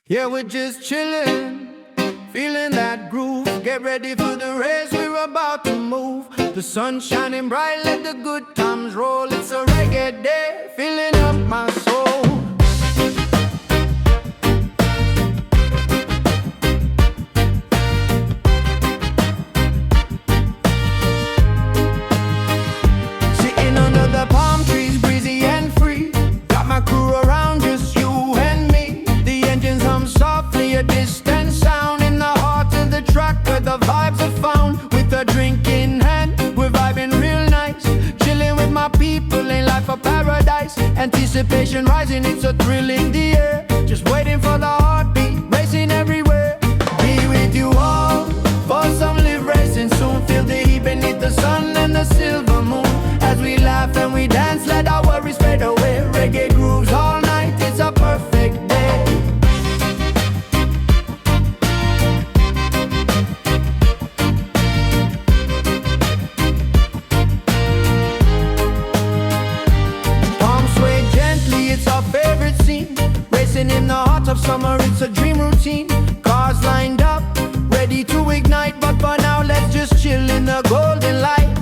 Yeah, we're just chilling, feeling that groove. Get ready for the race, we're about to move. The sun shining bright, let the good times roll. It's a reggae day, filling up my soul. Sitting under the palm trees, breezy and free. Got my crew around, just you and me. The engines hum softly, a distant sound in the heart of the track where the vibes are found. With a drink in hand, we're vibing real nice. Chilling with my people, ain't life a paradise. Anticipation rising, it's a thrill in the air. Just waiting for the heartbeat, racing everywhere. Be with you all, for some live racing soon. Feel the heat beneath the sun and the silver moon. As we laugh and we dance, let our worries fade away. Reggae grooves all night, it's a perfect day. Palms sway gently, it's our favorite scene. Racing in the heart of summer, it's a dream routine. Cars lined up, ready to ignite. But for now, let's just chill in the golden light.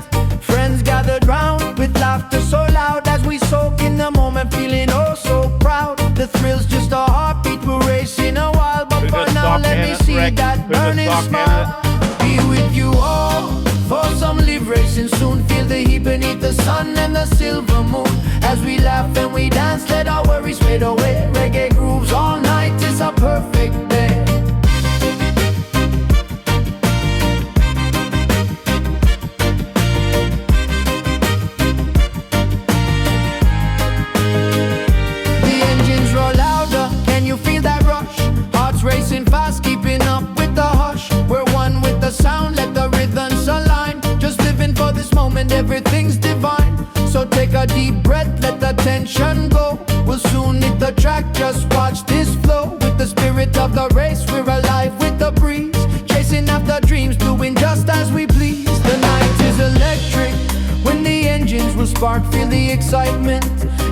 Friends gathered round with laughter so loud as we soak in the moment, feeling oh so proud. The thrill's just a heartbeat, we're racing a while. But for now, let me see that burning smile. Be with you all, for some live racing soon. Feel the heat beneath the sun and the silver moon. As we laugh and we dance, let our worries fade away. Reggae grooves all night, it's a perfect day. Racing fast, keeping up with the hush. We're one with the sound, let the rhythms align. Just living for this moment, everything's divine. So take a deep breath, let the tension go. We'll soon hit the track, just watch this flow. With the spirit of the race, we're alive with the breeze. Chasing after dreams, doing just as we please. The night is electric, when the engines will spark, feel the excitement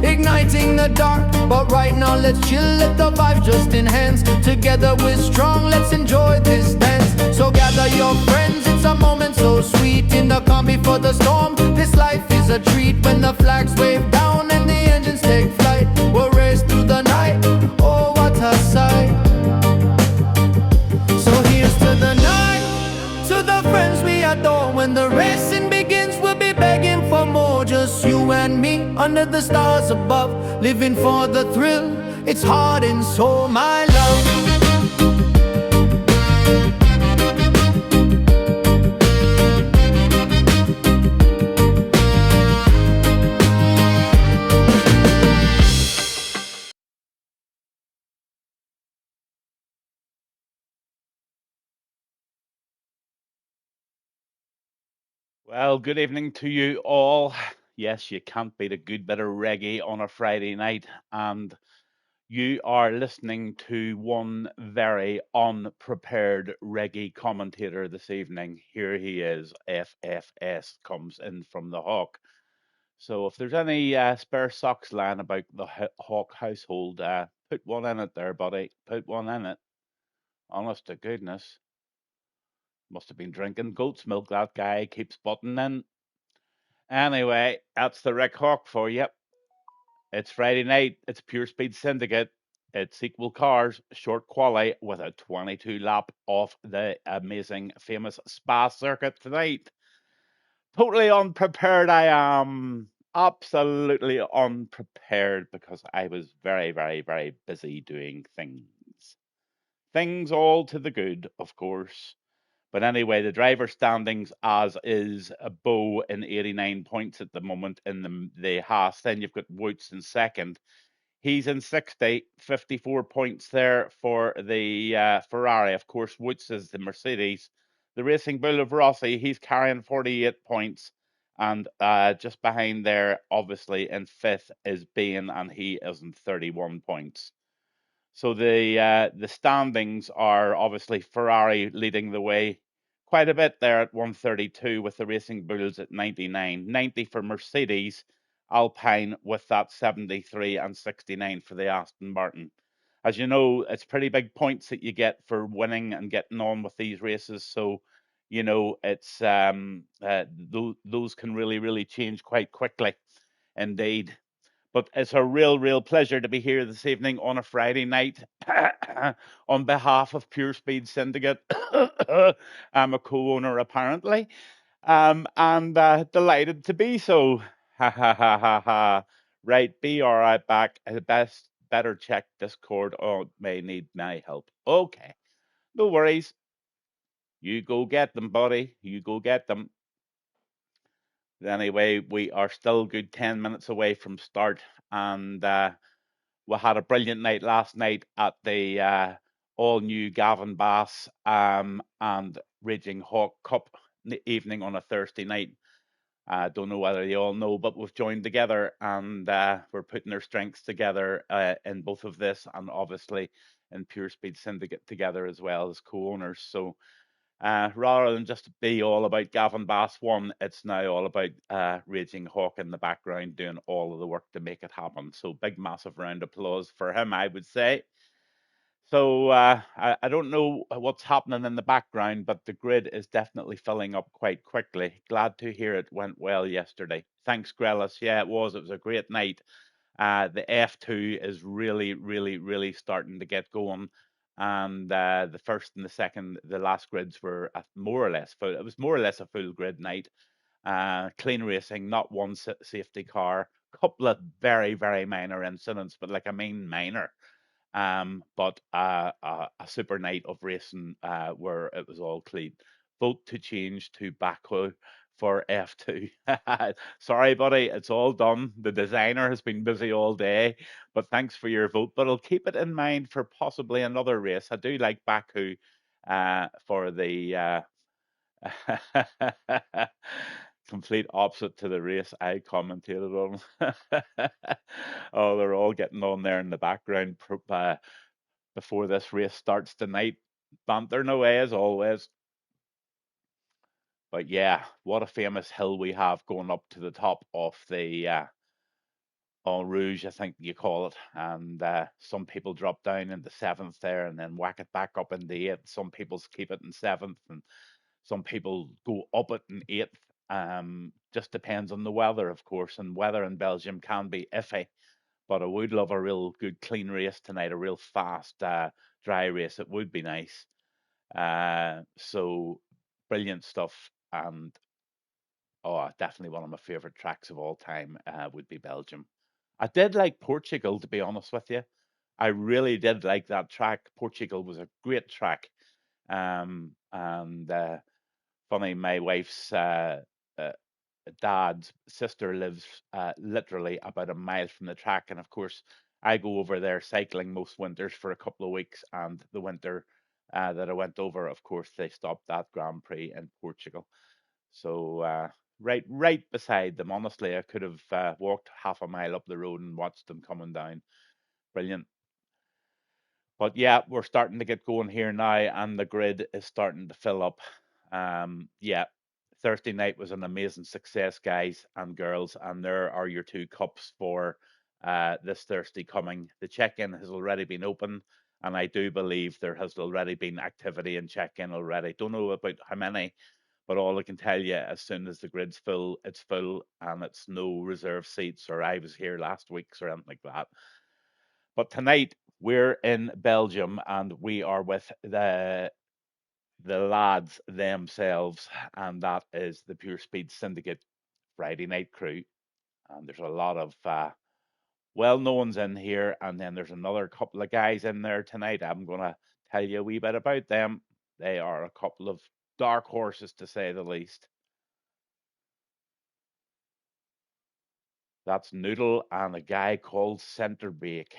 igniting the dark. But right now let's chill, let the vibe just enhance. Together we're strong, let's enjoy this dance. So gather your friends, it's a moment so sweet. In the calm before the storm, this life is a treat. When the flags wave down and the engines take flight, we'll race through the night, oh what a sight. So here's to the night, to the friends we adore. When the racing begins, we'll be begging for more. Just you and me, under the stars above, living for the thrill, it's heart and soul, my love. Well, good evening to you all. Yes, you can't beat a good bit of reggae on a Friday night, and you are listening to one very unprepared reggae commentator this evening. Here he is, FFS, comes in from the Hawk. So if there's any spare socks lying about the Hawk household, put one in it there, buddy. Put one in it. Honest to goodness. Must have been drinking goat's milk, that guy keeps butting in. Anyway, that's the Rick Hawk for you. It's Friday night. It's Pure Speed Syndicate. It's equal cars, short quali with a 22 lap off the amazing, famous Spa circuit tonight. Totally unprepared, I am. Absolutely unprepared because I was very, very, very busy doing things. Things all to the good, of course. But anyway, the driver standings as is a Bow in 89 points at the moment in the Haas. Then you've got Woods in second. He's in 60, 54 points there for the Ferrari. Of course, Woods is the Mercedes. The Racing Bull of Rossi, he's carrying 48 points. And just behind there, obviously, in fifth is Bain, and he is in 31 points. So the standings are obviously Ferrari leading the way quite a bit there at 132 with the Racing Bulls at 99. 90 for Mercedes, Alpine with that 73 and 69 for the Aston Martin. as you know, it's pretty big points that you get for winning and getting on with these races. So, it's those can really, really change quite quickly, indeed. But it's a real, real pleasure to be here this evening on a Friday night on behalf of Pure Speed Syndicate. I'm a co-owner, apparently, and delighted to be so. Ha ha ha ha ha. Right, be all right back. Best better check Discord. Oh, may need my help. Okay, no worries. You go get them, buddy. You go get them. Anyway, we are still good 10 minutes away from start, and we had a brilliant night last night at the all new Gavin Bass and Raging Hawk Cup evening on a Thursday night. I don't know whether you all know, but we've joined together and we're putting our strengths together in both of this and obviously in Pure Speed Syndicate together as well as co owners. So rather than just be all about Gavin Bass one, it's now all about Raging Hawk in the background doing all of the work to make it happen. So big, massive round of applause for him, I would say. So I don't know what's happening in the background, but the grid is definitely filling up quite quickly. Glad to hear it went well yesterday. Thanks, Grellis. Yeah, it was. It was a great night. The F2 is really, really, really starting to get going. And the first and the second, the last grids were more or less full. It was more or less a full grid night. Clean racing, not one safety car. Couple of very, very minor incidents, but like I mean minor. But a super night of racing where it was all clean. Vote to change to Baku for F2. Sorry, buddy, it's all done. The designer has been busy all day, but thanks for your vote. But I'll keep it in mind for possibly another race. I do like Baku for the complete opposite to the race I commentated on. Oh, they're all getting on there in the background before this race starts tonight. Bantering away as always. But yeah, what a famous hill we have going up to the top of the En Rouge, I think you call it. And some people drop down in the seventh there and then whack it back up in the eighth. Some people keep it in seventh and some people go up it in eighth. Just depends on the weather, of course, and weather in Belgium can be iffy. But I would love a real good clean race tonight, a real fast dry race. It would be nice. So brilliant stuff, and oh, definitely one of my favorite tracks of all time would be Belgium. I did like Portugal, to be honest with you. I really did like that track. Portugal was a great track. And funny, my wife's uh, dad's sister lives literally about a mile from the track, and of course, I go over there cycling most winters for a couple of weeks. And the winter that I went over, of course, they stopped that Grand Prix in Portugal. So right beside them. Honestly, I could have walked half a mile up the road and watched them coming down. Brilliant. But yeah, we're starting to get going here now, and the grid is starting to fill up. Yeah, Thursday night was an amazing success, guys and girls, and there are your two cups for this Thursday coming. The check-in has already been open, and I do believe there has already been activity in check-in already. Don't know about how many, but all I can tell you, as soon as the grid's full, it's full, and it's no reserve seats or I was here last week or anything like that. But tonight we're in Belgium and we are with the lads themselves, and that is the Pure Speed Syndicate Friday night crew. And there's a lot of well knowns in here, and then there's another couple of guys in there tonight. I'm gonna tell you a wee bit about them. They are a couple of dark horses to say the least. That's Noodle and a guy called Centerbake.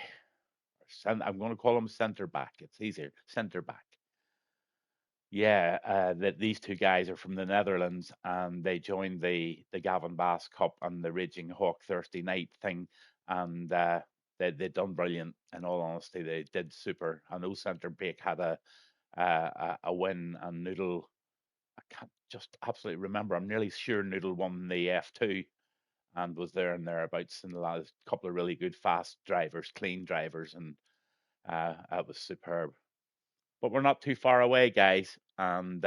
I'm going to call him Centre Back. It's easier. Centre Back. Yeah, that these two guys are from the Netherlands and they joined the Gavin Bass Cup and the Raging Hawk Thursday night thing, and they done brilliant. In all honesty, they did super. I know Centre Bake had a win, and Noodle, I can't just absolutely remember. I'm nearly sure Noodle won the F2 and was there and thereabouts in the last couple of really good fast drivers, clean drivers, and That was superb. But we're not too far away, guys, and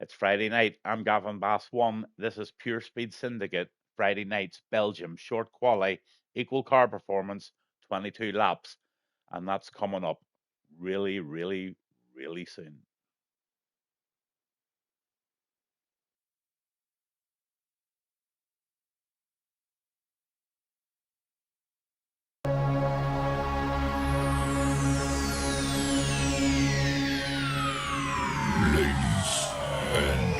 it's Friday night. I'm Gavin Bass One. This is Pure Speed Syndicate. Friday nights, Belgium, short quali, equal car performance, 22 laps, and that's coming up really, really, really soon. Ladies and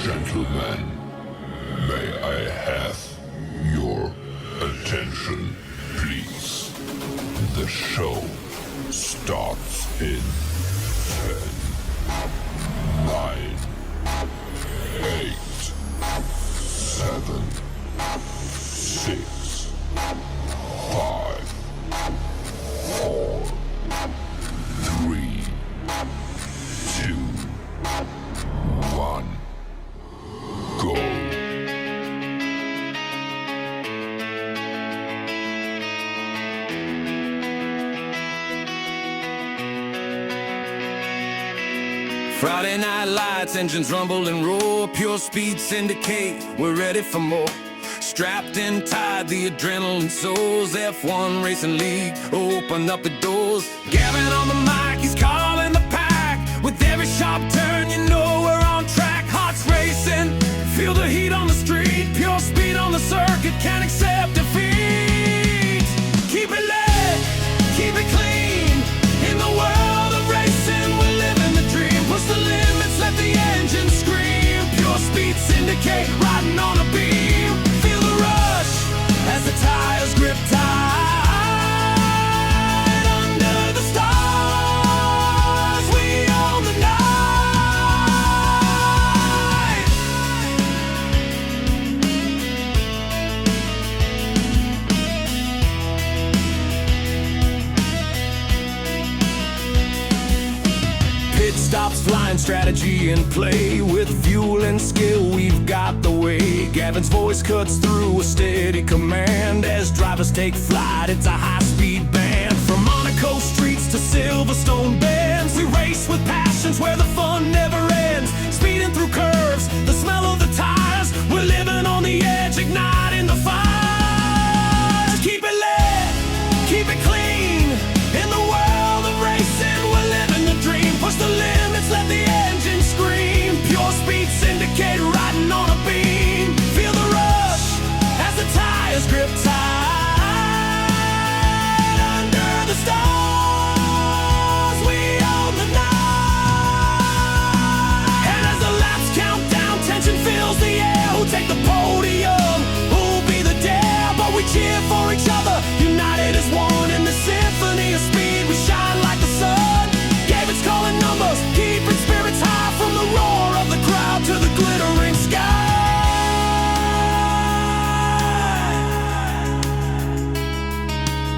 gentlemen, may I have your attention, please? The show starts in 10, 9, 8, 7, 6, 5, 4, 3, 2, 1, go. Friday night lights, engines rumble and roar. Pure speed syndicate, we're ready for more. Strapped in tight, the adrenaline soars. F1 Racing League, open up the doors. Gavin on the mic, he's calling the pack. With every sharp turn, you know we're on track. Hearts racing, feel the heat on the street. Pure speed on the circuit, can't accept defeat. Keep it lit, keep it clean. In the world of racing, we're living the dream. Push the limits, let the engine scream. Pure speed syndicate, riding on a beam. Feel the rush as the tires grip tight. Under the stars, we own the night. Pit stops, flying strategy in play. With fuel and skill, we've got the way. Gavin's voice cuts through a steady command. As drivers take flight, it's a high-speed band. From Monaco streets to Silverstone bends, we race with passions where the fun never ends. Speeding through curves, the smell of the tires. We're living on the edge, igniting the fire. Keep it lit, keep it clean. In the world of racing, we're living the dream. Push the limits, let the engine scream. Pure speed syndicate, riding on a beam. Feel the rush as the tires grip tight. Under the stars, we own the night. And as the laps count down, tension fills the air. Who'll take the podium? Who'll be the dare? But we cheer for each other, united as one. In the symphony of speed, we shine like the sun. David's calling numbers, keeping spirits high. From the roar of the crowd to the glittering sky.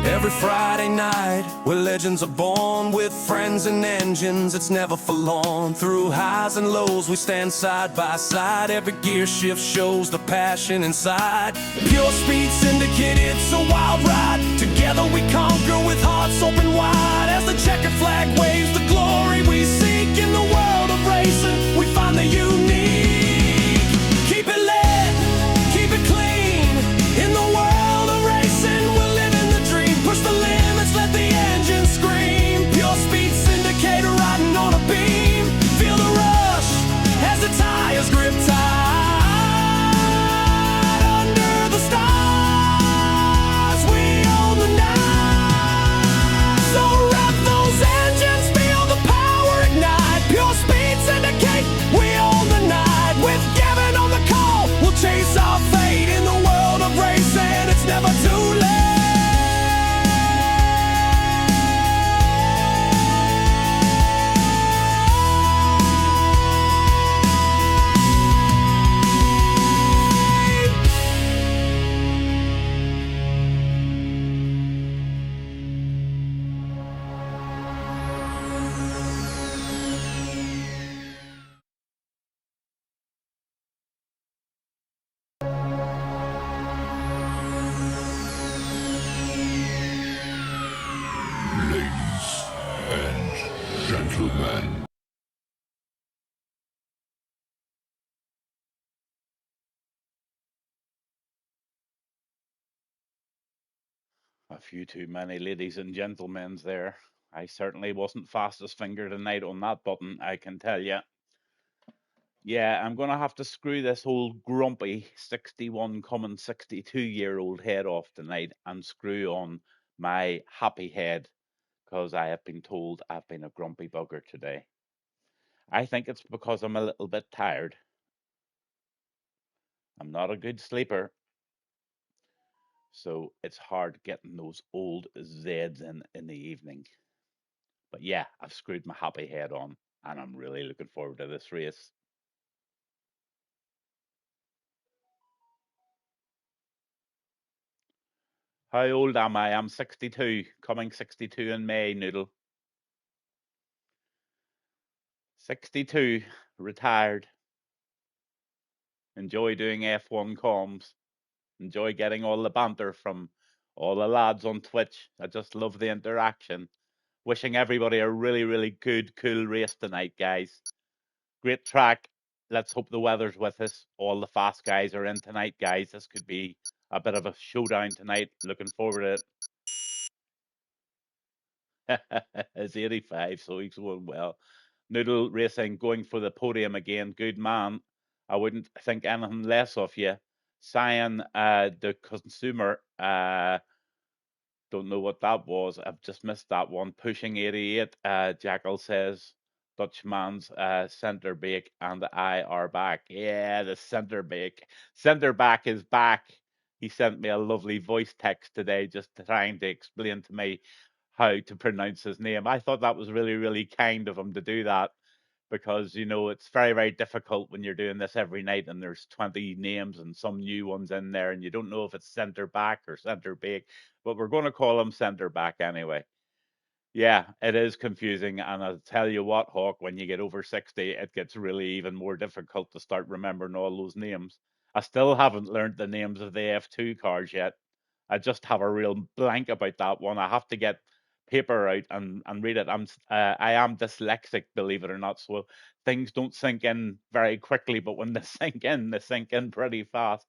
Every Friday night, where legends are born. With friends and engines, it's never for long. Through highs and lows, we stand side by side. Every gear shift shows the passion inside. Pure speed syndicate, it's a wild ride. Together we conquer with hearts open wide. As the checkered flag waves, the glory we seek. In the world of racing, we find the unique. Keep it lit, keep it clean. In the world of racing, we're living the dream. Push the limits, let the engine scream. Pure speed syndicate, riding on a beam. Feel the rush as the tires grip tight. Under the stars, we own the night. So wrap those engines gentlemen. A few too many ladies and gentlemen there. I certainly wasn't fastest finger tonight on that button, I can tell you. Yeah, I'm going to have to screw this old grumpy 61 coming 62-year-old head off tonight and screw on my happy head because I have been told I've been a grumpy bugger today. I think it's because I'm a little bit tired. I'm not a good sleeper, so it's hard getting those old Zeds in the evening. But yeah, I've screwed my happy head on, and I'm really looking forward to this race. How old am I? I'm 62, coming 62 in May, Noodle. 62, retired. Enjoy doing F1 comms. Enjoy getting all the banter from all the lads on Twitch. I just love the interaction. Wishing everybody a really, really good, cool race tonight, guys. Great track. Let's hope the weather's with us. All the fast guys are in tonight, guys. This could be a bit of a showdown tonight. Looking forward to it. It's 85, so he's going well. Noodle Racing going for the podium again. Good man. I wouldn't think anything less of you. Cyan, the consumer, don't know what that was. I've just missed that one. Pushing 88, Jackal says. Dutchman's centre back and I are back. Yeah, the centre back. Centre back is back. He sent me a lovely voice text today just trying to explain to me how to pronounce his name. I thought that was really, really kind of him to do that because, you know, it's very, very difficult when you're doing this every night and there's 20 names and some new ones in there and you don't know if it's centre back or centre back, but we're going to call him centre back anyway. Yeah, it is confusing. And I'll tell you what, Hawk, when you get over 60, it gets really even more difficult to start remembering all those names. I still haven't learned the names of the F2 cars yet. I just have a real blank about that one. I have to get paper out and read it. I am dyslexic, believe it or not, so things don't sink in very quickly, but when they sink in pretty fast.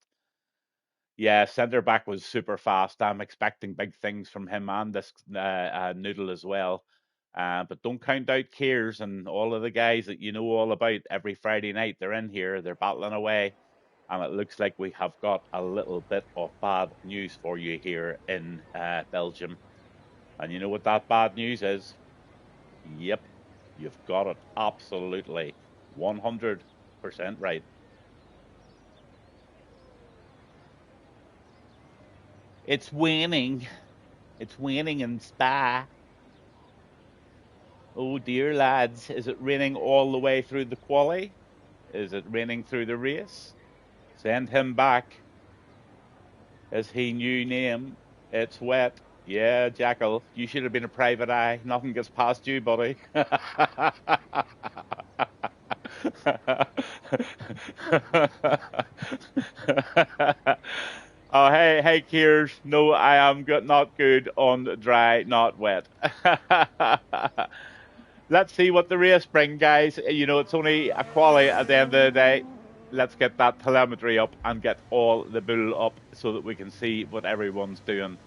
Yeah, centre back was super fast. I'm expecting big things from him and this Noodle as well. But don't count out Kears and all of the guys that you know all about every Friday night. They're in here, they're battling away. And it looks like we have got a little bit of bad news for you here in Belgium. And you know what that bad news is? Yep, you've got it absolutely 100% right. It's waning. It's waning in Spa. Oh dear, lads. Is it raining all the way through the quali? Is it raining through the race? Send him back. Is he new name? It's wet. Yeah, Jackal, you should have been a private eye. Nothing gets past you, buddy. Oh, hey, Kiers. No, I am not good on dry, not wet. Let's see what the race brings, guys. You know, it's only a quali at the end of the day. Let's get that telemetry up and get all the bull up so that we can see what everyone's doing.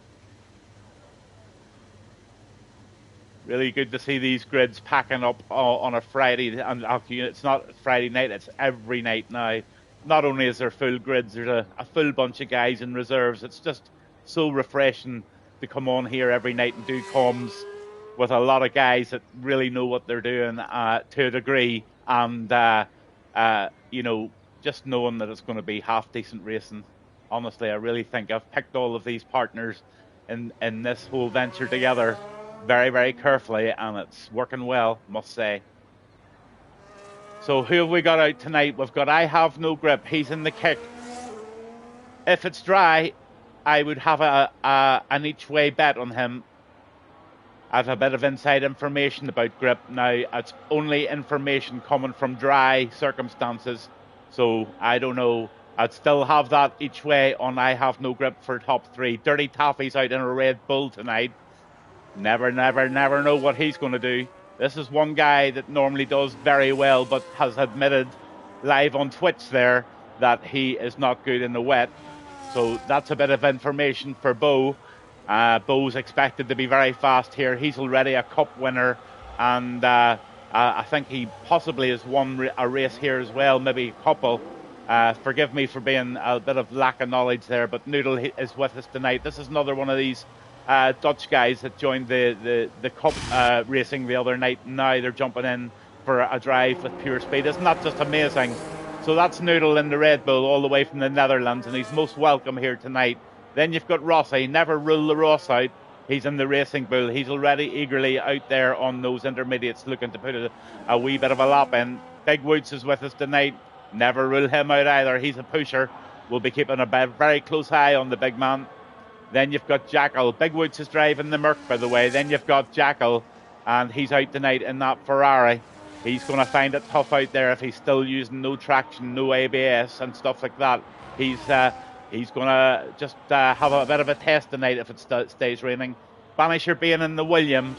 Really good to see these grids packing up on a Friday. And it's not Friday night, it's every night now. Not only is there full grids, there's a full bunch of guys in reserves. It's just so refreshing to come on here every night and do comms with a lot of guys that really know what they're doing to a degree. And, you know, just knowing that it's going to be half decent racing. Honestly, I really think I've picked all of these partners in this whole venture together very, very carefully, and it's working well, must say. So who have we got out tonight? We've got I Have No Grip. He's in the kick. If it's dry, I would have an each way bet on him. I have a bit of inside information about Grip. Now, it's only information coming from dry circumstances, so I don't know. I'd still have that each way on I Have No Grip for top three. Dirty Taffy's out in a Red Bull tonight. Never know what he's going to do. This is one guy that normally does very well, but has admitted live on Twitch there that he is not good in the wet. So that's a bit of information for Bo. Bo's expected to be very fast here. He's already a cup winner, and I think he possibly has won a race here as well, maybe a couple. Forgive me for being a bit of lack of knowledge there, but Noodle is with us tonight. This is another one of these Dutch guys that joined the cup racing the other night. Now they're jumping in for a drive with pure speed. Isn't that just amazing? So that's Noodle in the Red Bull all the way from the Netherlands, and he's most welcome here tonight. Then you've got Rossi. Never rule the Ross out. He's in the Racing Bull. He's already eagerly out there on those intermediates looking to put a wee bit of a lap in. Big Woods is with us tonight. Never rule him out either. He's a pusher. We'll be keeping a very close eye on the big man. Then you've got Jackal. Big Woods is driving the Merc, by the way. Then you've got Jackal, and he's out tonight in that Ferrari. He's going to find it tough out there if he's still using no traction, no ABS and stuff like that. He's going to just have a bit of a test tonight if it stays raining. Banisher being in the Williams.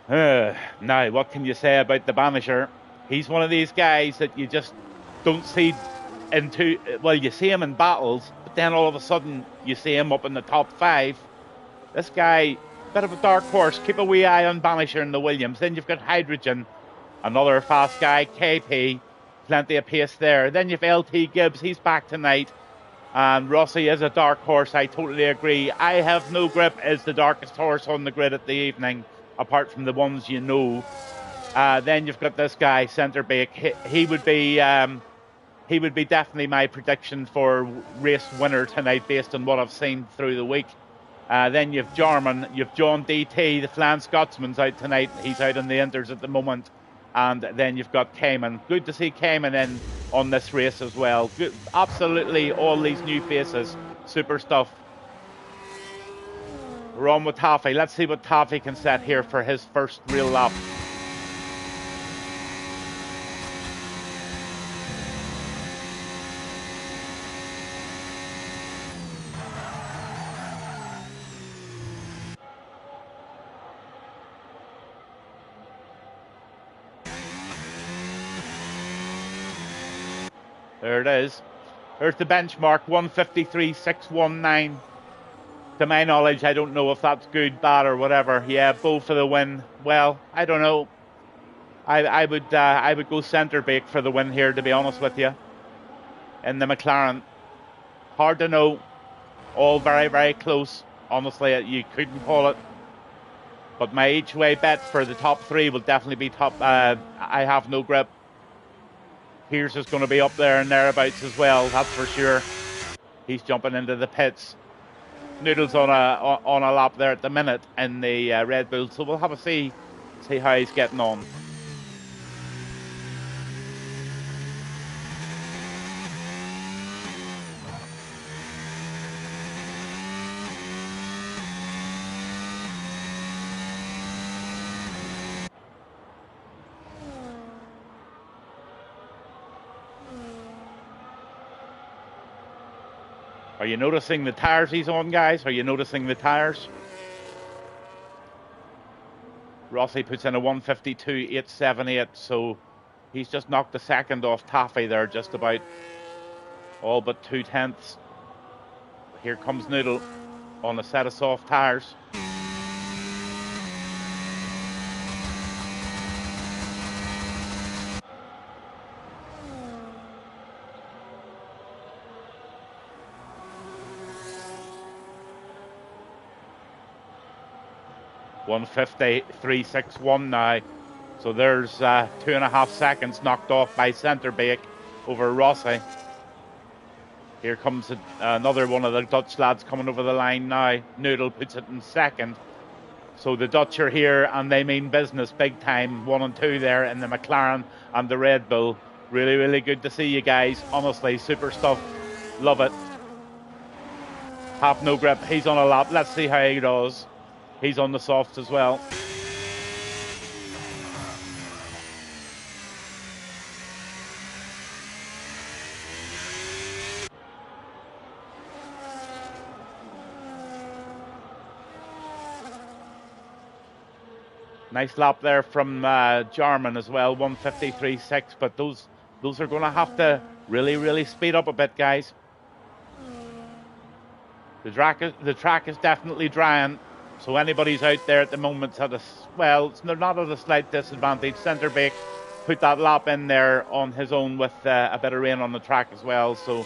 Now, what can you say about the Banisher? He's one of these guys that you just don't see into. Well, you see him in battles, but then all of a sudden you see him up in the top 5. This guy, bit of a dark horse. Keep a wee eye on Banisher in the Williams. Then you've got Hydrogen, another fast guy. KP, plenty of pace there. Then you've LT Gibbs. He's back tonight. And Rossi is a dark horse. I totally agree. I Have No Grip is the darkest horse on the grid at the evening, apart from the ones you know. Then you've got this guy, Centerbake. He would be definitely my prediction for race winner tonight based on what I've seen through the week. Then you've Jarman, you've John DT, the Flan Scotsman's out tonight. He's out in the Inters at the moment. And then you've got Cayman. Good to see Cayman in on this race as well. Good, absolutely all these new faces. Super stuff. We're on with Taffy. Let's see what Taffy can set here for his first real lap. There it is. There's the benchmark, 153.619. To my knowledge, I don't know if that's good, bad, or whatever. Yeah, Bo for the win. Well, I don't know. I would go Centerbake for the win here, to be honest with you. In the McLaren. Hard to know. All very, very close. Honestly, you couldn't call it. But my each way bet for the top 3 will definitely be top. I Have No Grip. Pierce is going to be up there and thereabouts as well, that's for sure. He's jumping into the pits. Noodle's on a lap there at the minute in the Red Bull, so we'll have a see how he's getting on. Are you noticing the tyres he's on, guys? Are you noticing the tyres? Rossi puts in a 152.878, so he's just knocked a second off Taffy there, just about. All but 0.2. Here comes Noodle on a set of soft tyres. $153.61 now. So there's 2.5 seconds knocked off by Centerbake over Rossi. Here comes another one of the Dutch lads coming over the line now. Noodle puts it in second. So the Dutch are here and they mean business big time. 1 and 2 there in the McLaren and the Red Bull. Really, really good to see you guys. Honestly, super stuff. Love it. Have No Grip. He's on a lap. Let's see how he does. He's on the softs as well. Nice lap there from Jarman as well, 153.6. But those are going to have to really speed up a bit, guys. The track is definitely drying. So anybody's out there at the moment's at they're not at a slight disadvantage. Centerbake put that lap in there on his own with a bit of rain on the track as well. So,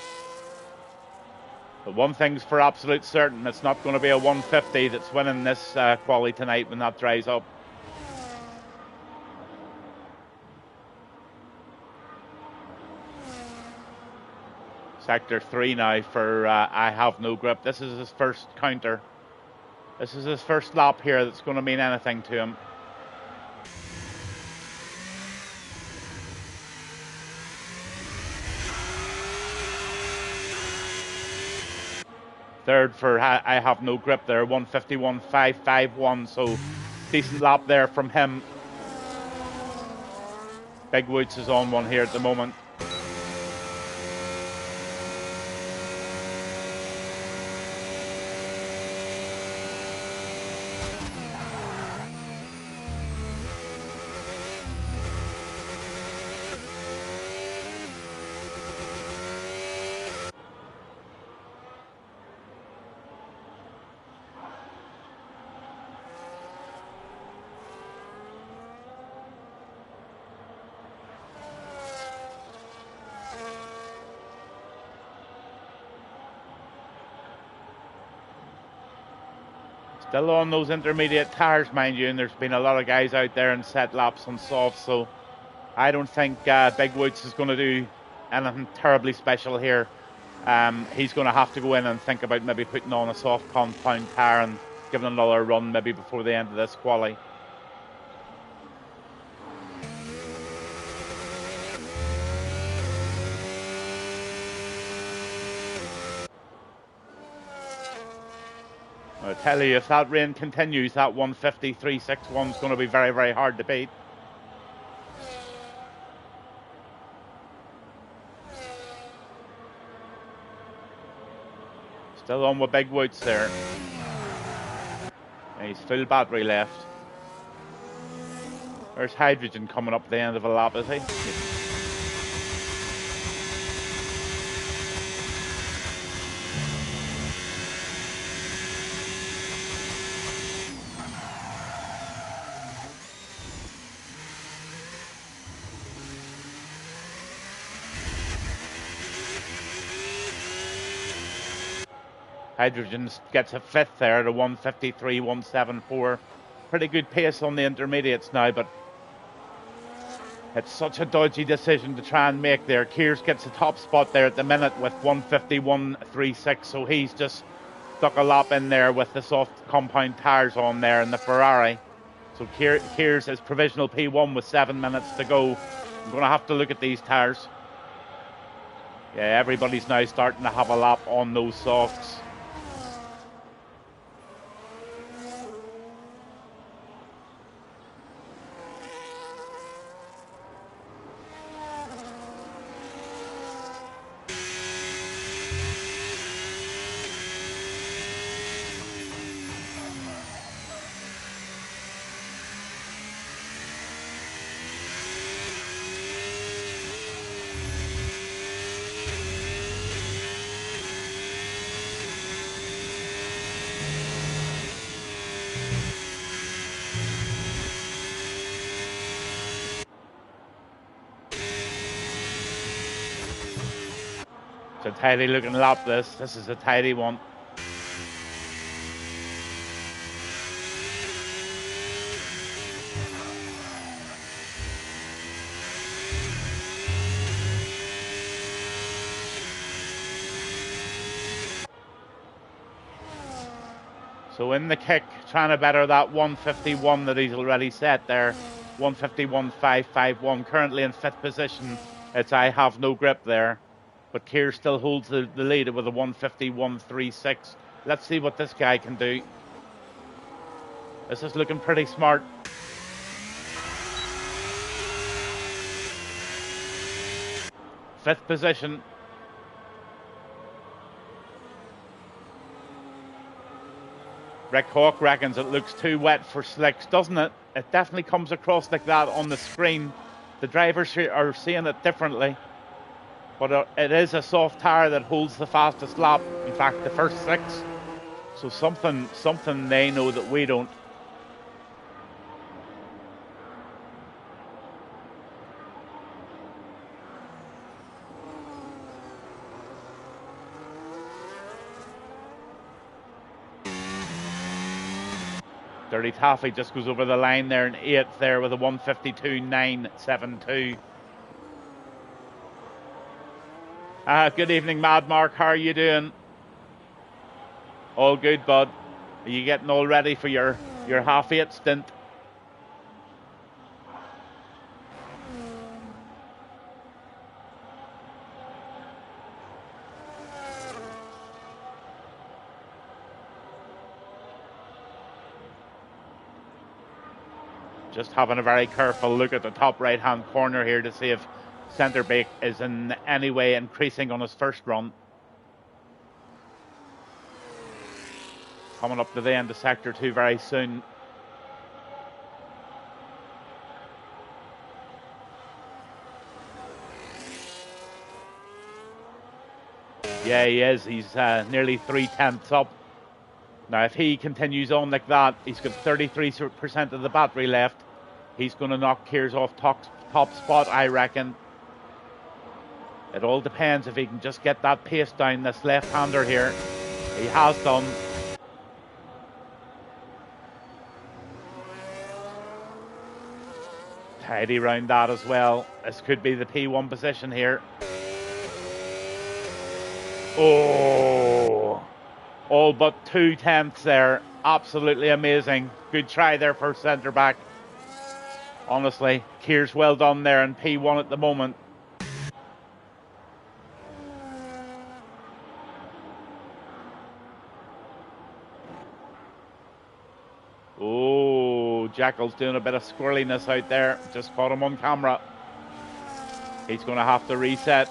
but one thing's for absolute certain, it's not going to be a 150 that's winning this quali tonight when that dries up. Sector 3 now for I Have No Grip. This is his first counter. This is his first lap here that's going to mean anything to him. Third for I Have No Grip there, 151.551. So decent lap there from him. Big Woods is on one here at the moment. Still on those intermediate tires, mind you, and there's been a lot of guys out there in set laps on soft, so I don't think Big Woods is going to do anything terribly special here. He's going to have to go in and think about maybe putting on a soft compound tire and giving another run maybe before the end of this quali. I tell you, if that rain continues, that 153.61 is going to be very hard to beat. Still on with Big Woods there. And he's full battery left. There's Hydrogen coming up at the end of a lap, is he? Hydrogen gets a fifth there at a 153.174. Pretty good pace on the intermediates now, but it's such a dodgy decision to try and make there. Kears gets a top spot there at the minute with 151.36, so he's just stuck a lap in there with the soft compound tires on there in the Ferrari. So Kears is provisional P1 with 7 minutes to go. I'm going to have to look at these tires. Yeah, everybody's now starting to have a lap on those softs. It's a tidy looking lap this. This is a tidy one. So in the kick, trying to better that 151 that he's already set there. 151.551. Currently in fifth position. It's I Have No Grip there. But Keir still holds the lead with a 151.36. Let's see what this guy can do. This is looking pretty smart. Fifth position. Rick Hawk reckons it looks too wet for slicks, doesn't it? It definitely comes across like that on the screen. The drivers are seeing it differently. But it is a soft tyre that holds the fastest lap. In fact, the first 6. So something they know that we don't. Dirty Taffy just goes over the line there in 8th there with a 1:52.972. Good evening, Mad Mark. How are you doing? All good, bud. Are you getting all ready for your half-8 stint? Just having a very careful look at the top right-hand corner here to see if Centerbeek is in any way increasing on his first run. Coming up to the end of Sector 2 very soon. Yeah, he is. He's nearly 3/10 up. Now, if he continues on like that, he's got 33% of the battery left. He's going to knock Kears off top spot, I reckon. It all depends if he can just get that pace down, this left-hander here. He has done. Tidy round that as well. This could be the P1 position here. Oh, all but 2/10 there. Absolutely amazing. Good try there for centre back. Honestly, Kears well done there in P1 at the moment. Oh, Jackal's doing a bit of squirreliness out there. Just caught him on camera. He's going to have to reset.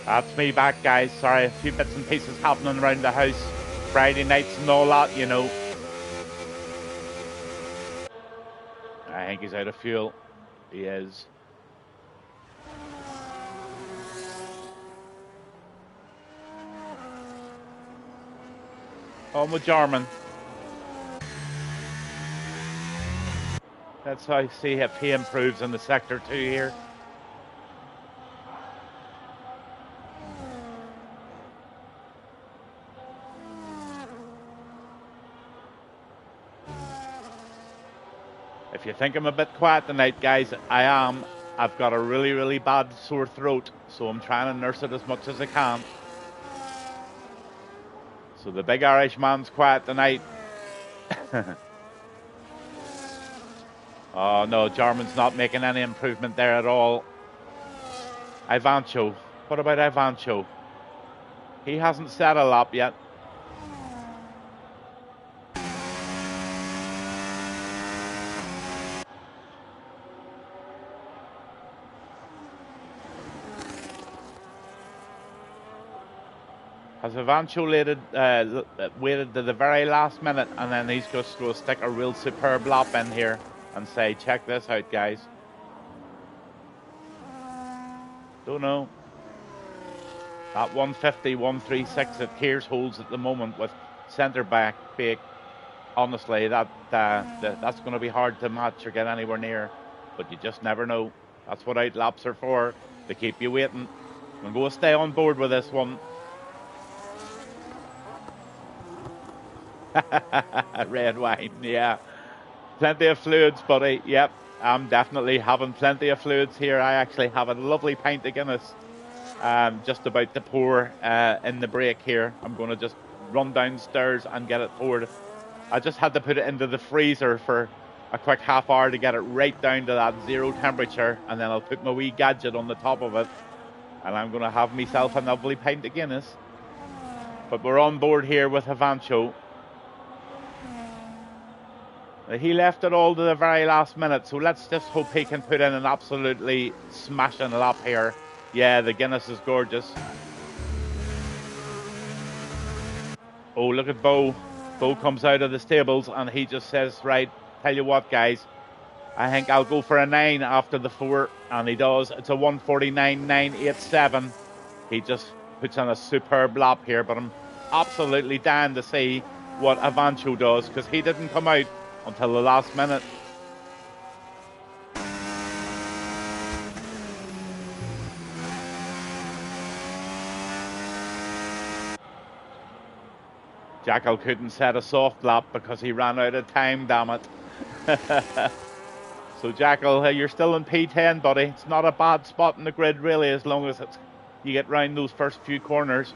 That's me back, guys. Sorry, a few bits and pieces happening around the house. Friday nights and all that, you know. I think he's out of fuel. He is. On with Jarman. Let's see if he improves in the Sector 2 here. If you think I'm a bit quiet tonight, guys, I am. I've got a really, really bad sore throat, so I'm trying to nurse it as much as I can. So the big Irish man's quiet tonight. Oh no, Jarman's not making any improvement there at all. Ivancho. What about Ivancho? He hasn't set a lap yet. Has Ivancho waited to the very last minute, and then he's just going to stick a real superb lap in here and say, check this out, guys. Don't know. That 150, 136 that Kears holds at the moment with centre back Bake honestly, that's going to be hard to match or get anywhere near. But you just never know. That's what outlaps are for, to keep you waiting. I'm going to stay on board with this one. Red wine, yeah. Plenty of fluids, buddy. Yep, I'm definitely having plenty of fluids here. I actually have a lovely pint of Guinness just about to pour in the break here. I'm going to just run downstairs and get it poured. I just had to put it into the freezer for a quick half hour to get it right down to that 0 temperature, and then I'll put my wee gadget on the top of it, and I'm going to have myself a lovely pint of Guinness. But we're on board here with Havancho. He left it all to the very last minute, so let's just hope he can put in an absolutely smashing lap here. Yeah, the Guinness is gorgeous. Oh, look at Bo. Bo comes out of the stables and he just says, right, tell you what, guys, I think I'll go for a 9 after the 4. And he does. It's a 149.987. He just puts on a superb lap here, but I'm absolutely dying to see what Avancho does, because he didn't come out until the last minute. Jackal couldn't set a soft lap because he ran out of time, damn it. So Jackal, you're still in P10, buddy. It's not a bad spot in the grid, really, as long as you get round those first few corners.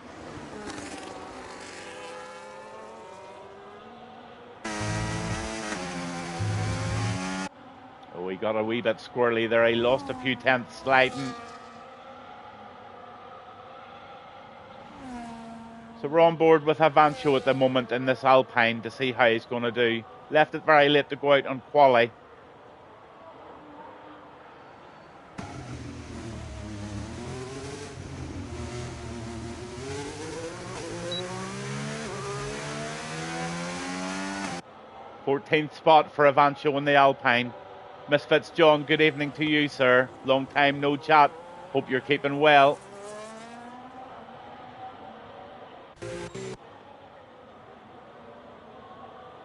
Oh, he got a wee bit squirrely there. He lost a few tenths sliding. So we're on board with Avancho at the moment in this Alpine to see how he's going to do. Left it very late to go out on quali. .14th spot for Avancho in the Alpine. Misfits John, good evening to you, sir. Long time no chat. Hope you're keeping well.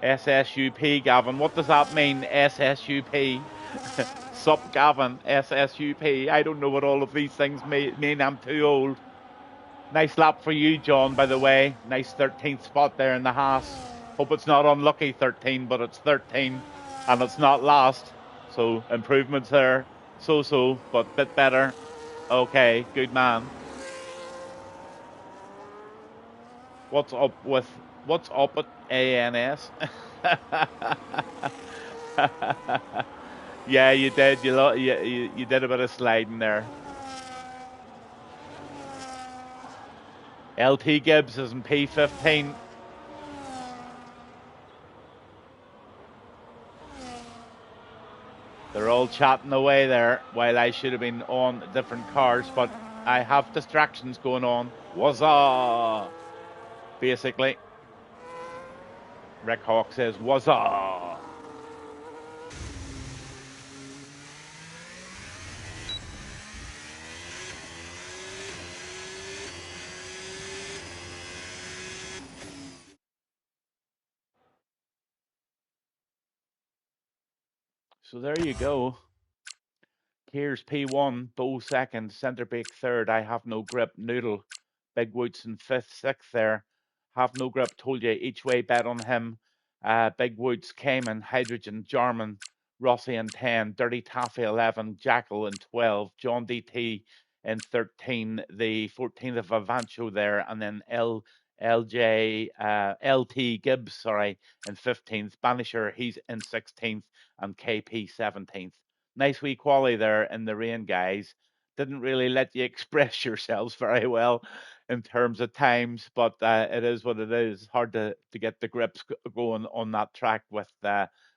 SSUP, Gavin. What does that mean, SSUP? Sup, Gavin, SSUP. I don't know what all of these things mean. I'm too old. Nice lap for you, John, by the way. Nice 13th spot there in the Haas. Hope it's not unlucky 13, but it's 13, and it's not last. So improvements there. So, but bit better. Okay, good man. What's up at ANS? Yeah, you did. You did a bit of sliding there. LT Gibbs is in P15. They're all chatting away there while I should have been on different cars, but I have distractions going on. Wazza! Basically. Rick Hawk says, wazza! So there you go. Here's P1, Bo second, Centerbake third. I have no grip. Noodle, Big Woods in fifth, sixth there. Have no grip. Told you each way bet on him. Big Woods, Cayman, Hydrogen, Jarman, Rossi in 10, Dirty Taffy 11, Jackal in 12, John DT in 13, the 14th of Avancho there, and then LT Gibbs, sorry, in 15th. Banisher, he's in 16th, and KP 17th. Nice wee quality there in the rain, guys. Didn't really let you express yourselves very well in terms of times, but it is what it is. Hard to get the grips going on that track with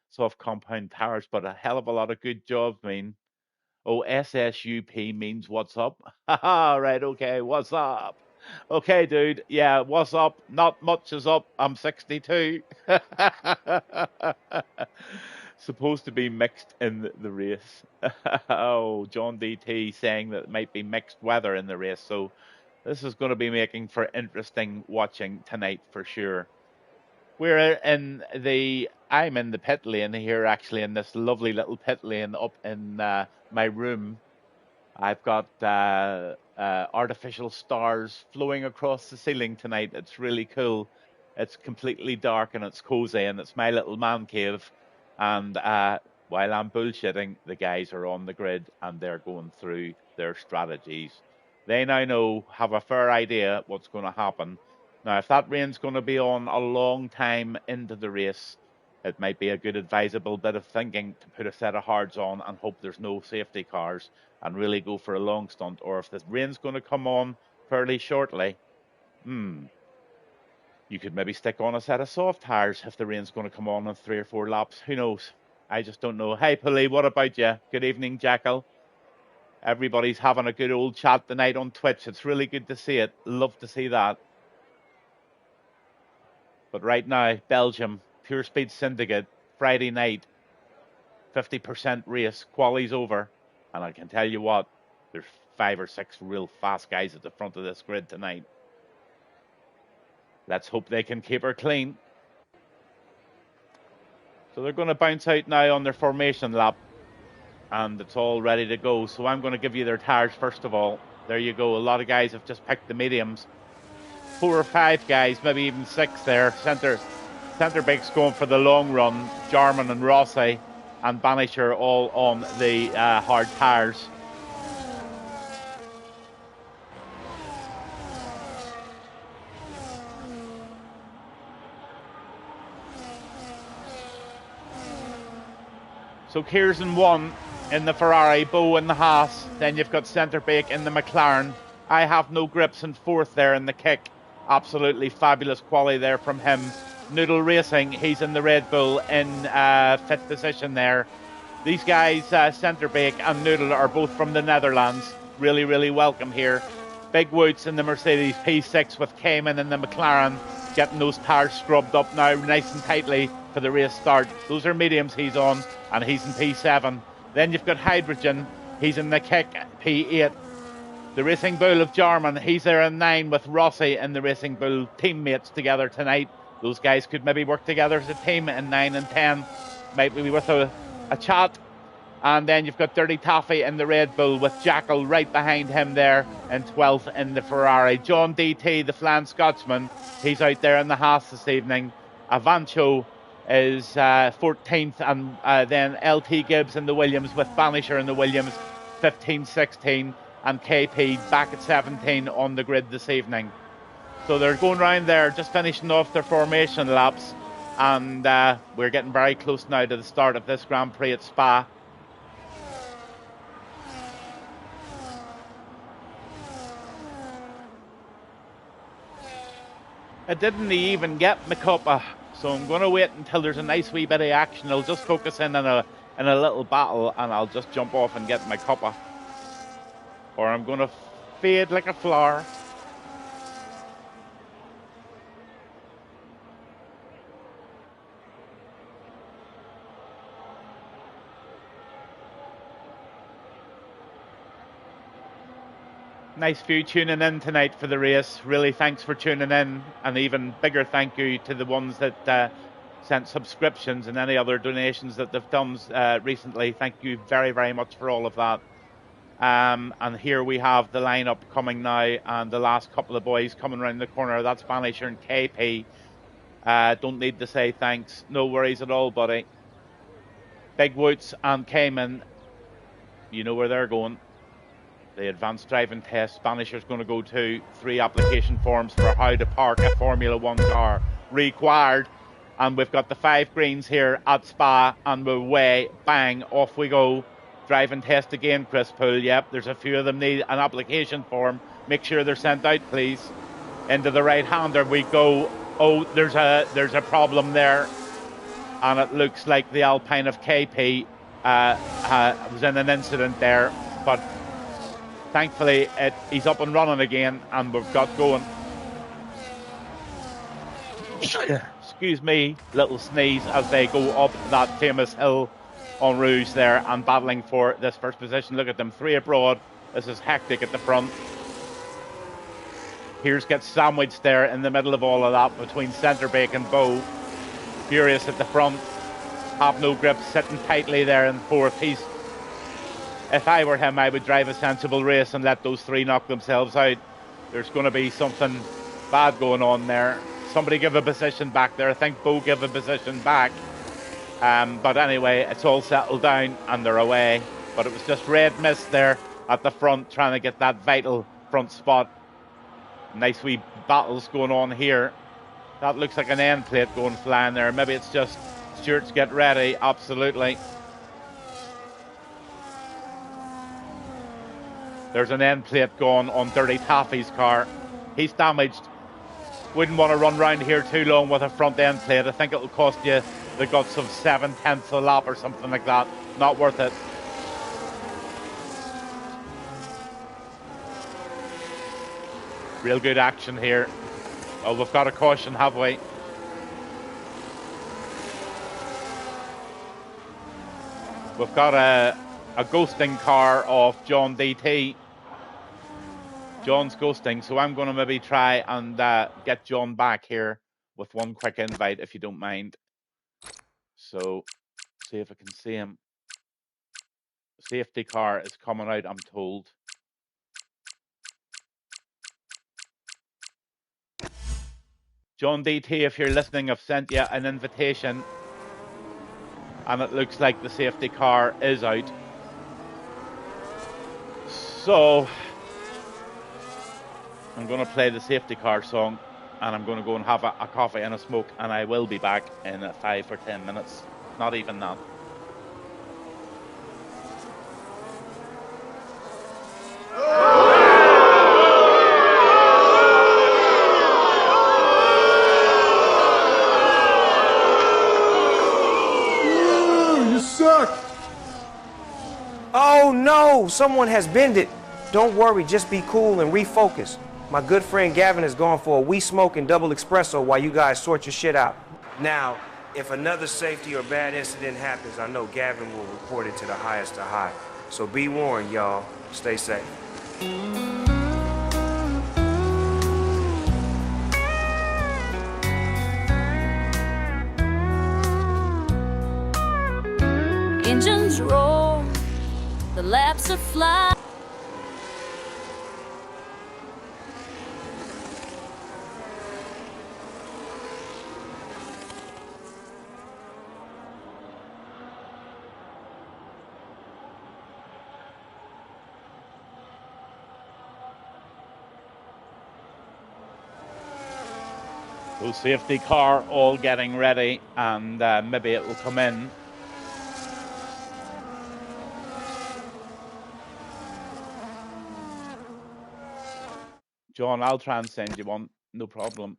soft compound tires, but a hell of a lot of good jobs, mean. Oh, SSUP means what's up. Haha, right, okay, what's up? Okay, dude, yeah, what's up? Not much is up. I'm 62. Supposed to be mixed in the race. Oh, John DT saying that it might be mixed weather in the race. So this is going to be making for interesting watching tonight for sure. I'm in the pit lane here, actually, in this lovely little pit lane up in my room. I've got artificial stars flowing across the ceiling tonight. It's really cool. It's completely dark and it's cozy, and it's my little man cave. And while I'm bullshitting, the guys are on the grid and they're going through their strategies. They now have a fair idea what's going to happen. Now, if that rain's going to be on a long time into the race, it might be a good advisable bit of thinking to put a set of hards on and hope there's no safety cars and really go for a long stunt. Or if the rain's going to come on fairly shortly, you could maybe stick on a set of soft tires if the rain's going to come on in 3 or 4 laps. Who knows? I just don't know. Hey, Pulley, what about you? Good evening, Jackal. Everybody's having a good old chat tonight on Twitch. It's really good to see it. Love to see that. But right now, Belgium, Pure Speed Syndicate, Friday night, 50% race, quali's over. And I can tell you what, there's 5 or 6 real fast guys at the front of this grid tonight. Let's hope they can keep her clean. So they're going to bounce out now on their formation lap. And it's all ready to go. So I'm going to give you their tires first of all. There you go. A lot of guys have just picked the mediums. 4 or 5 guys, maybe even 6 there. Centre Bake's going for the long run. Jarman and Rossi and Banisher all on the hard tires. So Kears in 1 in the Ferrari, Bow in the Haas. Then you've got Centre Bake in the McLaren. I have no grips in 4th there in the kick. Absolutely fabulous quality there from him. Noodle Racing, he's in the Red Bull in 5th position there. These guys, Centre Bake and Noodle, are both from the Netherlands. Really, really welcome here. Big Woods in the Mercedes P6 with Cayman in the McLaren. Getting those tires scrubbed up now nice and tightly for the race start. Those are mediums he's on, and he's in P7. Then you've got Hydrogen, he's in the kick, P8. The Racing Bull of Jarman, he's there in 9 with Rossi and the Racing Bull teammates together tonight. Those guys could maybe work together as a team in 9 and 10. Might be worth a chat. And then you've got Dirty Taffy in the Red Bull with Jackal right behind him there in 12th in the Ferrari. John DT, the Flan Scotsman, he's out there in the Haas this evening. Avancho is 14th, and then LT Gibbs in the Williams with Banisher in the Williams 15, 16, and KP back at 17 on the grid this evening. So they're going round there, just finishing off their formation laps, and we're getting very close now to the start of this Grand Prix at Spa. I didn't even get my cuppa, so I'm going to wait until there's a nice wee bit of action. I'll just focus in on a little battle, and I'll just jump off and get my cuppa. Or I'm going to fade like a flower. Nice few tuning in tonight for the race. Really, thanks for tuning in. And even bigger thank you to the ones that sent subscriptions and any other donations that they've done recently. Thank you very, very much for all of that. And here we have the lineup coming now, and the last couple of boys coming around the corner. That's Banisher and KP. Don't need to say thanks. No worries at all, buddy. Big Woods and Cayman, you know where they're going. The advanced driving test. Banisher's going to go to 3 application forms for how to park a Formula 1 car required. And we've got the 5 greens here at Spa, and we're away. Bang, off we go. Driving test again, Chris Poole. Yep, there's a few of them need an application form. Make sure they're sent out, please. Into the right-hander we go. Oh, there's a problem there. And it looks like the Alpine of KP was in an incident there. But thankfully, he's up and running again, and we've got going. Excuse me, little sneeze as they go up that famous hill on Rouge there and battling for this first position. Look at them, 3 abroad. This is hectic at the front. Here's gets sandwiched there in the middle of all of that between Centre Bake and Bow. Furious at the front. Have no grip, sitting tightly there in fourth. If I were him, I would drive a sensible race and let those three knock themselves out. There's going to be something bad going on there. Somebody give a position back there. I think Bo give a position back. But anyway, it's all settled down and they're away. But it was just red mist there at the front, trying to get that vital front spot. Nice wee battles going on here. That looks like an end plate going flying there. Maybe it's just Stewart's get ready. Absolutely. There's an end plate going on Dirty Taffy's car. He's damaged. Wouldn't want to run round here too long with a front end plate. I think it'll cost you the guts of 7/10 a lap or something like that. Not worth it. Real good action here. Oh, we've got a caution, have we? We've got a ghosting car off John DT. John's ghosting, so I'm going to maybe try and get John back here with one quick invite, if you don't mind. So, see if I can see him. Safety car is coming out, I'm told. John DT, if you're listening, I've sent you an invitation. And it looks like the safety car is out. So, I'm going to play the safety car song. And I'm going to go and have a coffee and a smoke. And I will be back in 5 or 10 minutes. Not even that. Oh no, someone has bended. Don't worry, just be cool and refocus. My good friend Gavin is going for a wee smoke and double espresso while you guys sort your shit out. Now, if another safety or bad incident happens, I know Gavin will report it to the highest of high. So be warned, y'all. Stay safe. Engines roar, the laps are fly. So safety car all getting ready, and maybe it will come in. John, I'll try and send you one, no problem.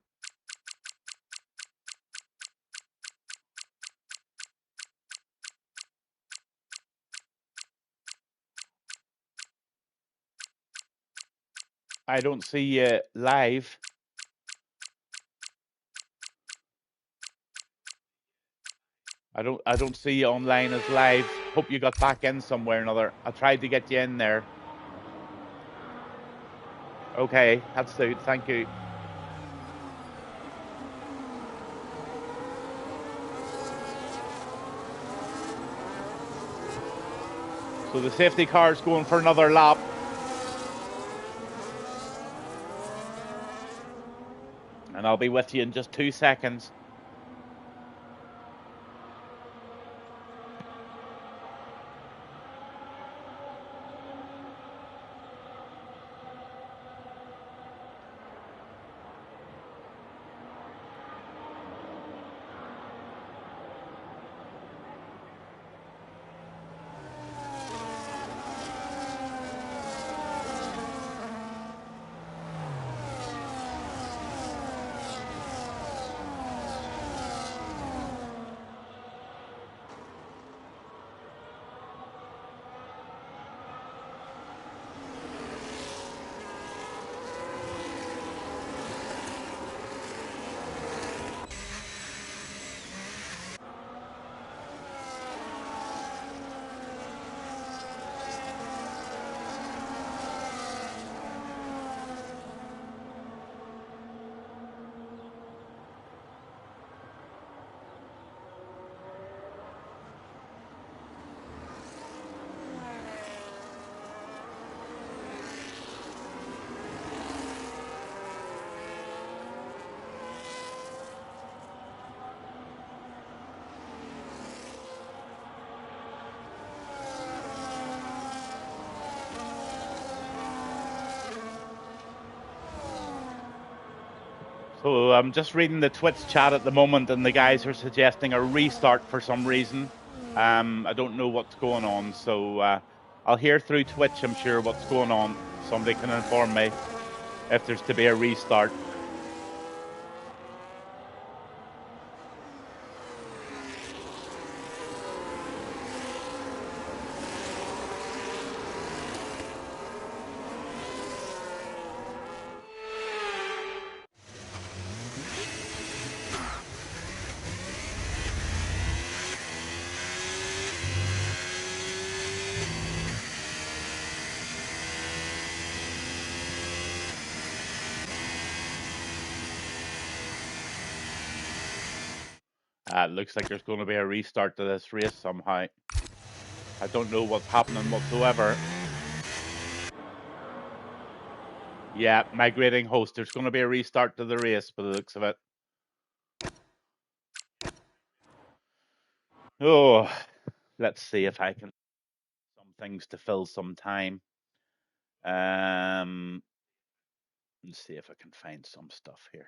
I don't see you live. I don't see you online as live. Hope you got back in somewhere or another. I tried to get you in there. Okay, that's good. Thank you. So the safety car is going for another lap. And I'll be with you in just 2 seconds. So I'm just reading the Twitch chat at the moment, and the guys are suggesting a restart for some reason. I don't know what's going on, so I'll hear through Twitch, I'm sure, what's going on. Somebody can inform me if there's to be a restart. It looks like there's going to be a restart to this race somehow. I don't know what's happening whatsoever. Yeah, migrating host. There's going to be a restart to the race by the looks of it. Oh, let's see if I can some things to fill some time. Let's see if I can find some stuff here.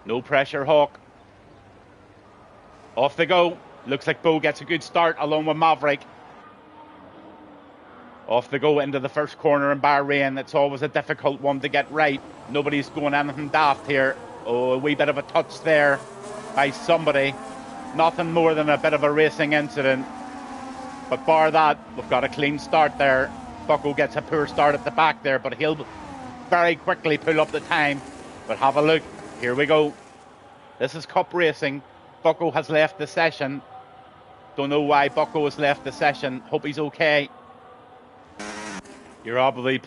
No pressure, Hawk. Off they go. Looks like Bo gets a good start along with Maverick. Off they go into the first corner in Bahrain. It's always a difficult one to get right. Nobody's going anything daft here. Oh, a wee bit of a touch there by somebody. Nothing more than a bit of a racing incident. But bar that, we've got a clean start there. Bucko gets a poor start at the back there, but he'll very quickly pull up the time. But have a look. Here we go. This is Cup racing. Bucko has left the session. Don't know why Bucko has left the session. Hope he's okay. You're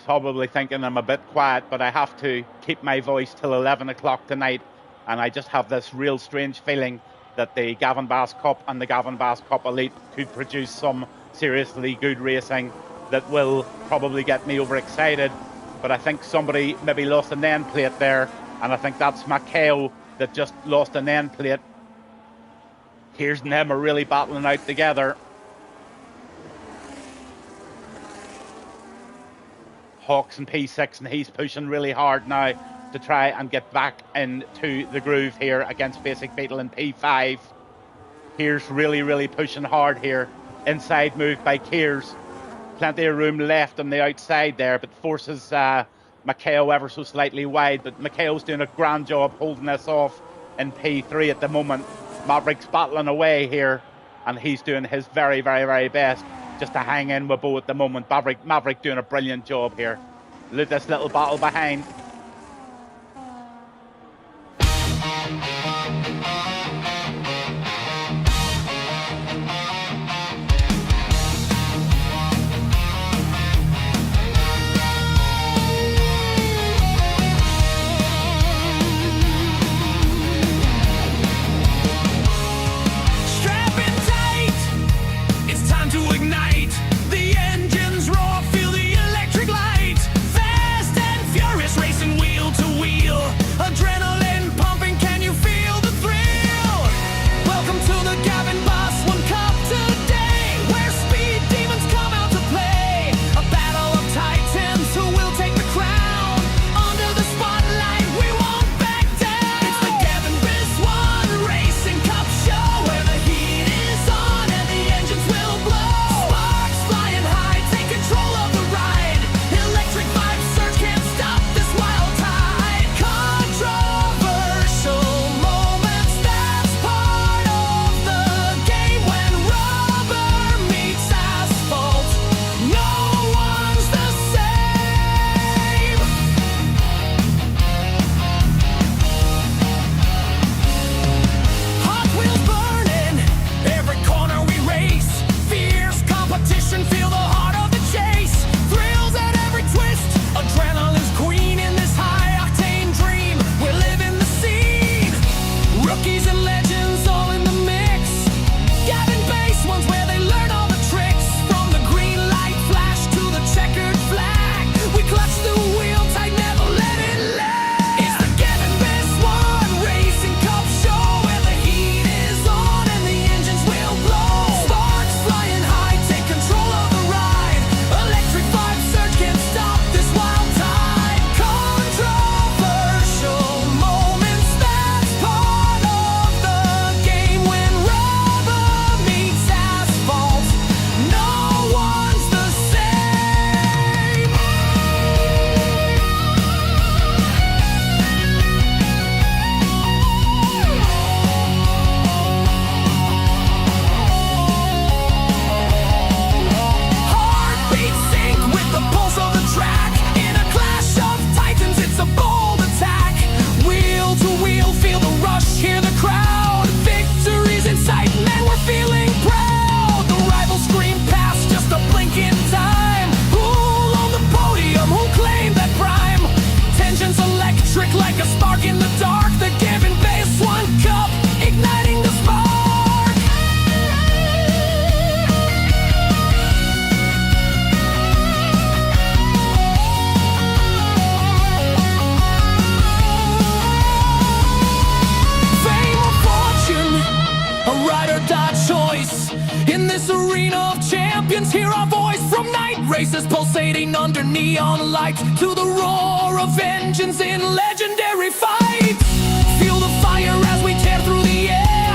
probably thinking I'm a bit quiet, but I have to keep my voice till 11 o'clock tonight. And I just have this real strange feeling that the Gavin Bass Cup and the Gavin Bass Cup Elite could produce some seriously good racing that will probably get me overexcited. But I think somebody maybe lost an end plate there, and I think that's Maceo that just lost an end plate. Here's them are really battling out together. Hawks in P6, and he's pushing really hard now to try and get back into the groove here against Basic Beetle in P5. Here's really pushing hard here. Inside move by Kears. Plenty of room left on the outside there, but forces Maceo ever so slightly wide. But Maceo's doing a grand job holding this off in P3 at the moment. Maverick's battling away here, and he's doing his very best just to hang in with Bo at the moment. Maverick doing a brilliant job here. Look at this little battle behind. Fast and furious racing. this arena of champions, hear our voice from night races pulsating under neon lights, to the roar of engines in legendary fights. Feel the fire as we tear through the air.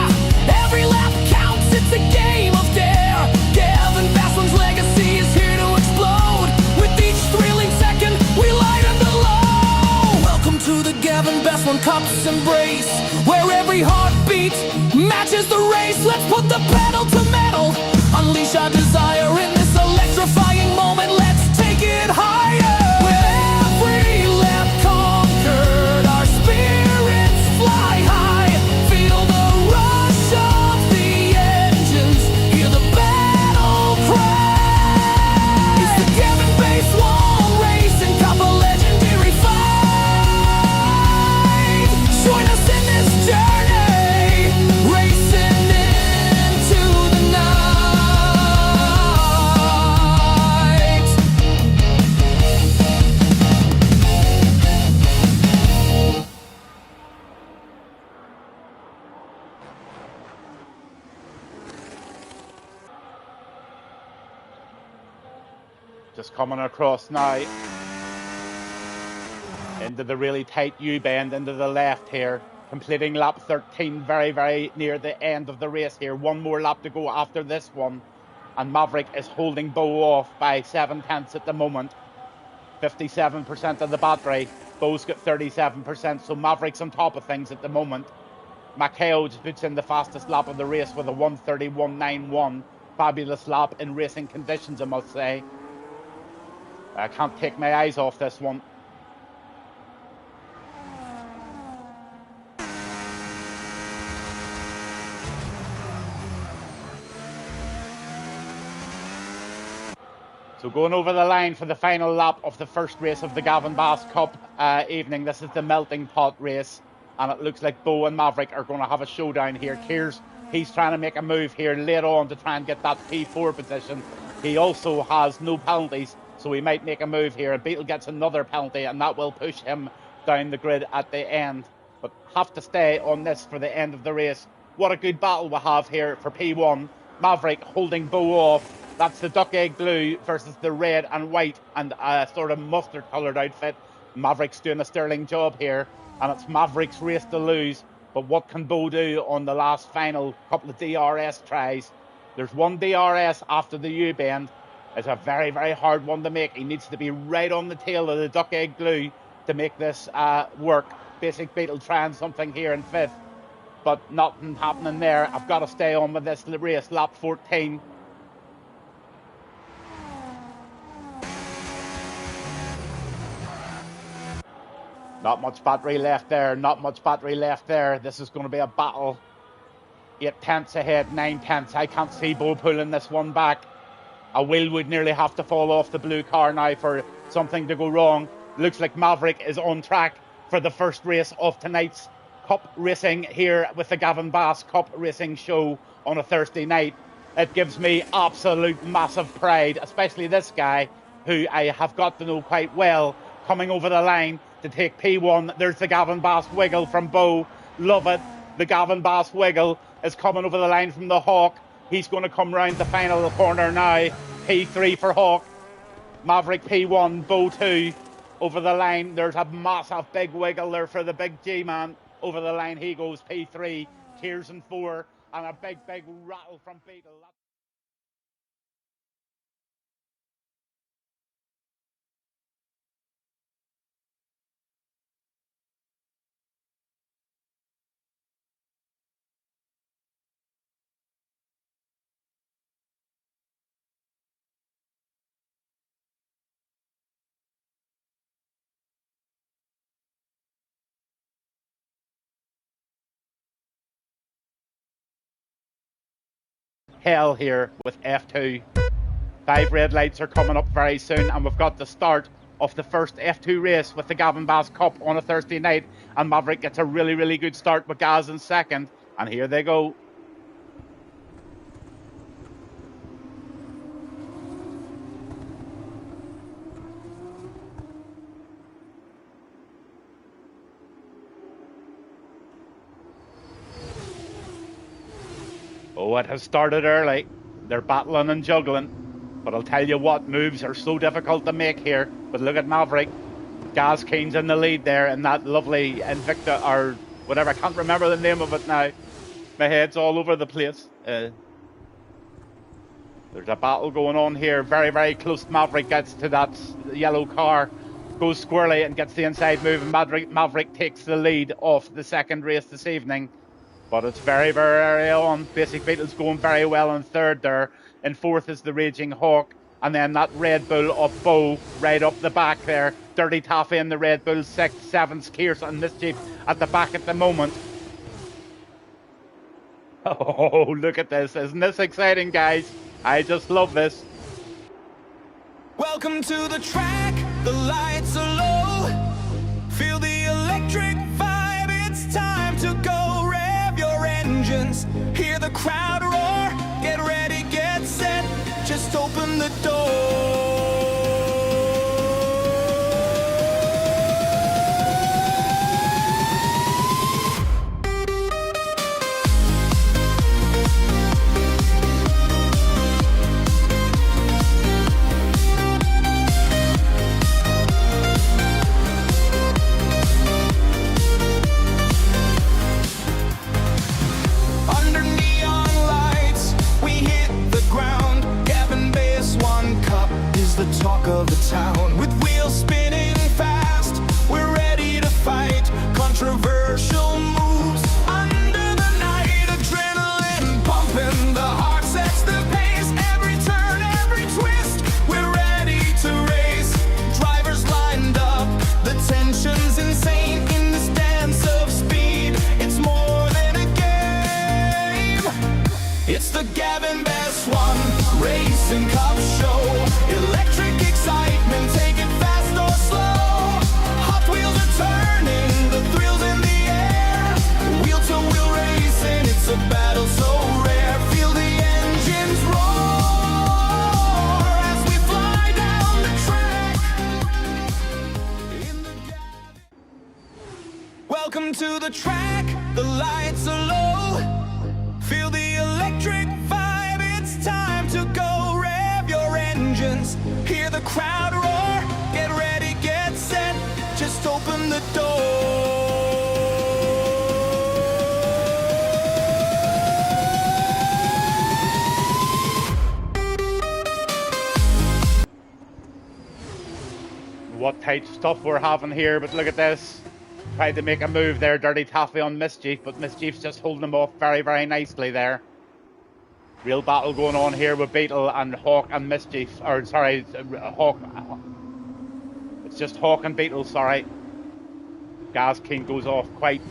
Every lap counts, it's a game of dare. Gavin Bassman's legacy is here to explode. With each thrilling second, we lighten the low. Welcome to the Gavin Bassman Cup's embrace, where every heartbeat matches the race. Let's put the pedal to metal, unleash our desire in this electrifying moment. Let's take it higher. With every lap conquered, our spirits fly high. Feel the rush of the engines, hear the battle cry. It's the Gavin Bassman Racing Cup, a legendary fight. Join us in this journey, racing into the night. Just coming across now into the really tight U-bend into the left here, completing lap 13, very, very near the end of the race here. One more lap to go after this one, and Maverick is holding Bo off by 7/10 at the moment. 57% of the battery, Bo's got 37%, so Maverick's on top of things at the moment. Maceo just puts in the fastest lap of the race with a 1:31.91. Fabulous lap in racing conditions, I must say. I can't take my eyes off this one. So going over the line for the final lap of the first race of the Gavin Bass Cup evening. This is the melting pot race, and it looks like Bo and Maverick are going to have a showdown here. Kears, he's trying to make a move here later on to try and get that P4 position. He also has no penalties, so he might make a move here. And Beetle gets another penalty, and that will push him down the grid at the end. But have to stay on this for the end of the race. What a good battle we have here for P1. Maverick holding Bo off. That's the duck egg blue versus the red and white and a sort of mustard coloured outfit. Maverick's doing a sterling job here, and it's Maverick's race to lose. But what can Bo do on the last final couple of DRS tries? There's one DRS after the U-bend. It's a very, very hard one to make. He needs to be right on the tail of the duck egg glue to make this work. Basic Beetle trying something here in fifth, but nothing happening there. I've got to stay on with this race, lap 14. Not much battery left there, not much battery left there. This is going to be a battle. 8/10 ahead, 9/10. I can't see Bo pulling this one back. A wheel would nearly have to fall off the blue car now for something to go wrong. Looks like Maverick is on track for the first race of tonight's Cup racing here with the Gavin Bass Cup racing show on a Thursday night. It gives me absolute massive pride, especially this guy who I have got to know quite well, coming over the line to take P1. There's the Gavin Bass wiggle from Bo. Love it. The Gavin Bass wiggle is coming over the line from the Hawk. He's going to come round the final corner now. P3 for Hawk. Maverick P1, Bo 2. Over the line, there's a massive big wiggle there for the big G-man. Over the line he goes, P3. Kears in 4. And a big, big rattle from Beetle. Hell here with F2. 5 red lights are coming up very soon, and we've got the start of the first F2 race with the Gavin Bass Cup on a Thursday night, and Maverick gets a really, really good start with Gaz in second, and here they go. Oh, it has started early. They're battling and juggling. But I'll tell you what, moves are so difficult to make here. But look at Maverick. Gaz Keen's in the lead there in that lovely Invicta, or whatever. I can't remember the name of it now. My head's all over the place. There's a battle going on here. Very, very close. Maverick gets to that yellow car, goes squarely and gets the inside move. And Maverick takes the lead off the second race this evening. But it's very, very early on. Basic Beetle's going very well in third there. In fourth is the Raging Hawk. And then that Red Bull up Bow right up the back there. Dirty Taffy in the Red Bull, sixth, seventh, Kears and Mischief at the back at the moment. Oh, look at this. Isn't this exciting, guys? I just love this. Welcome to the track, the lights are low. Feel the electric vibe, it's time to go. Rev your engines, hear the crowd roar. Get ready, get set, just open the door. The talk of the town, with wheels spinning fast, we're ready to fight controversial moves under the night. Adrenaline pumping, the heart sets the pace. Every turn, every twist, we're ready to race. Drivers lined up, the tension's insane in this dance of speed. It's more than a game. It's the Gavin Best One Racing Cup Show. Electric excitement, take it fast or slow. Hot wheels are turning, the thrills in the air. Wheel to wheel racing, it's a battle so rare. Feel the engines roar as we fly down the track. Welcome to the track, the lights are low. Feel the electric vibe, it's time to go. Hear the crowd roar, get ready, get set, just open the door. What tight stuff we're having here, but look at this. Tried to make a move there, Dirty Taffy on Mischief, but Mischief's just holding him off very, very nicely there. Real battle going on here with Beetle and Hawk and Mischief. Or, sorry, Hawk. It's just Hawk and Beetle, sorry. Gaz King goes off quite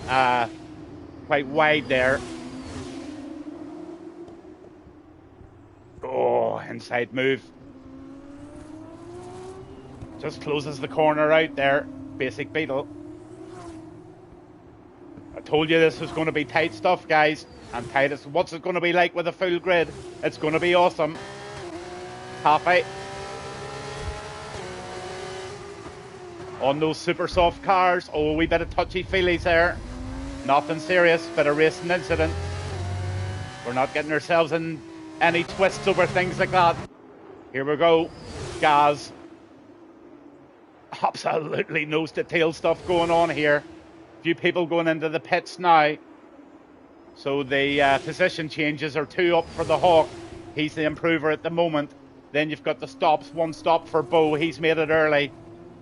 wide there. Oh, inside move. Just closes the corner out there. Basic Beetle. I told you this was going to be tight stuff, guys. And Titus, what's it going to be like with a full grid? It's going to be awesome. Taffy. On those super soft cars. Oh, a wee bit of touchy-feelies there. Nothing serious, bit of racing incident. We're not getting ourselves in any twists over things like that. Here we go. Gaz. Absolutely nose-to-tail stuff going on here. Few people going into the pits now. So the position changes are 2 up for the Hawk. He's the improver at the moment. Then you've got the stops. 1 stop for Bo. He's made it early.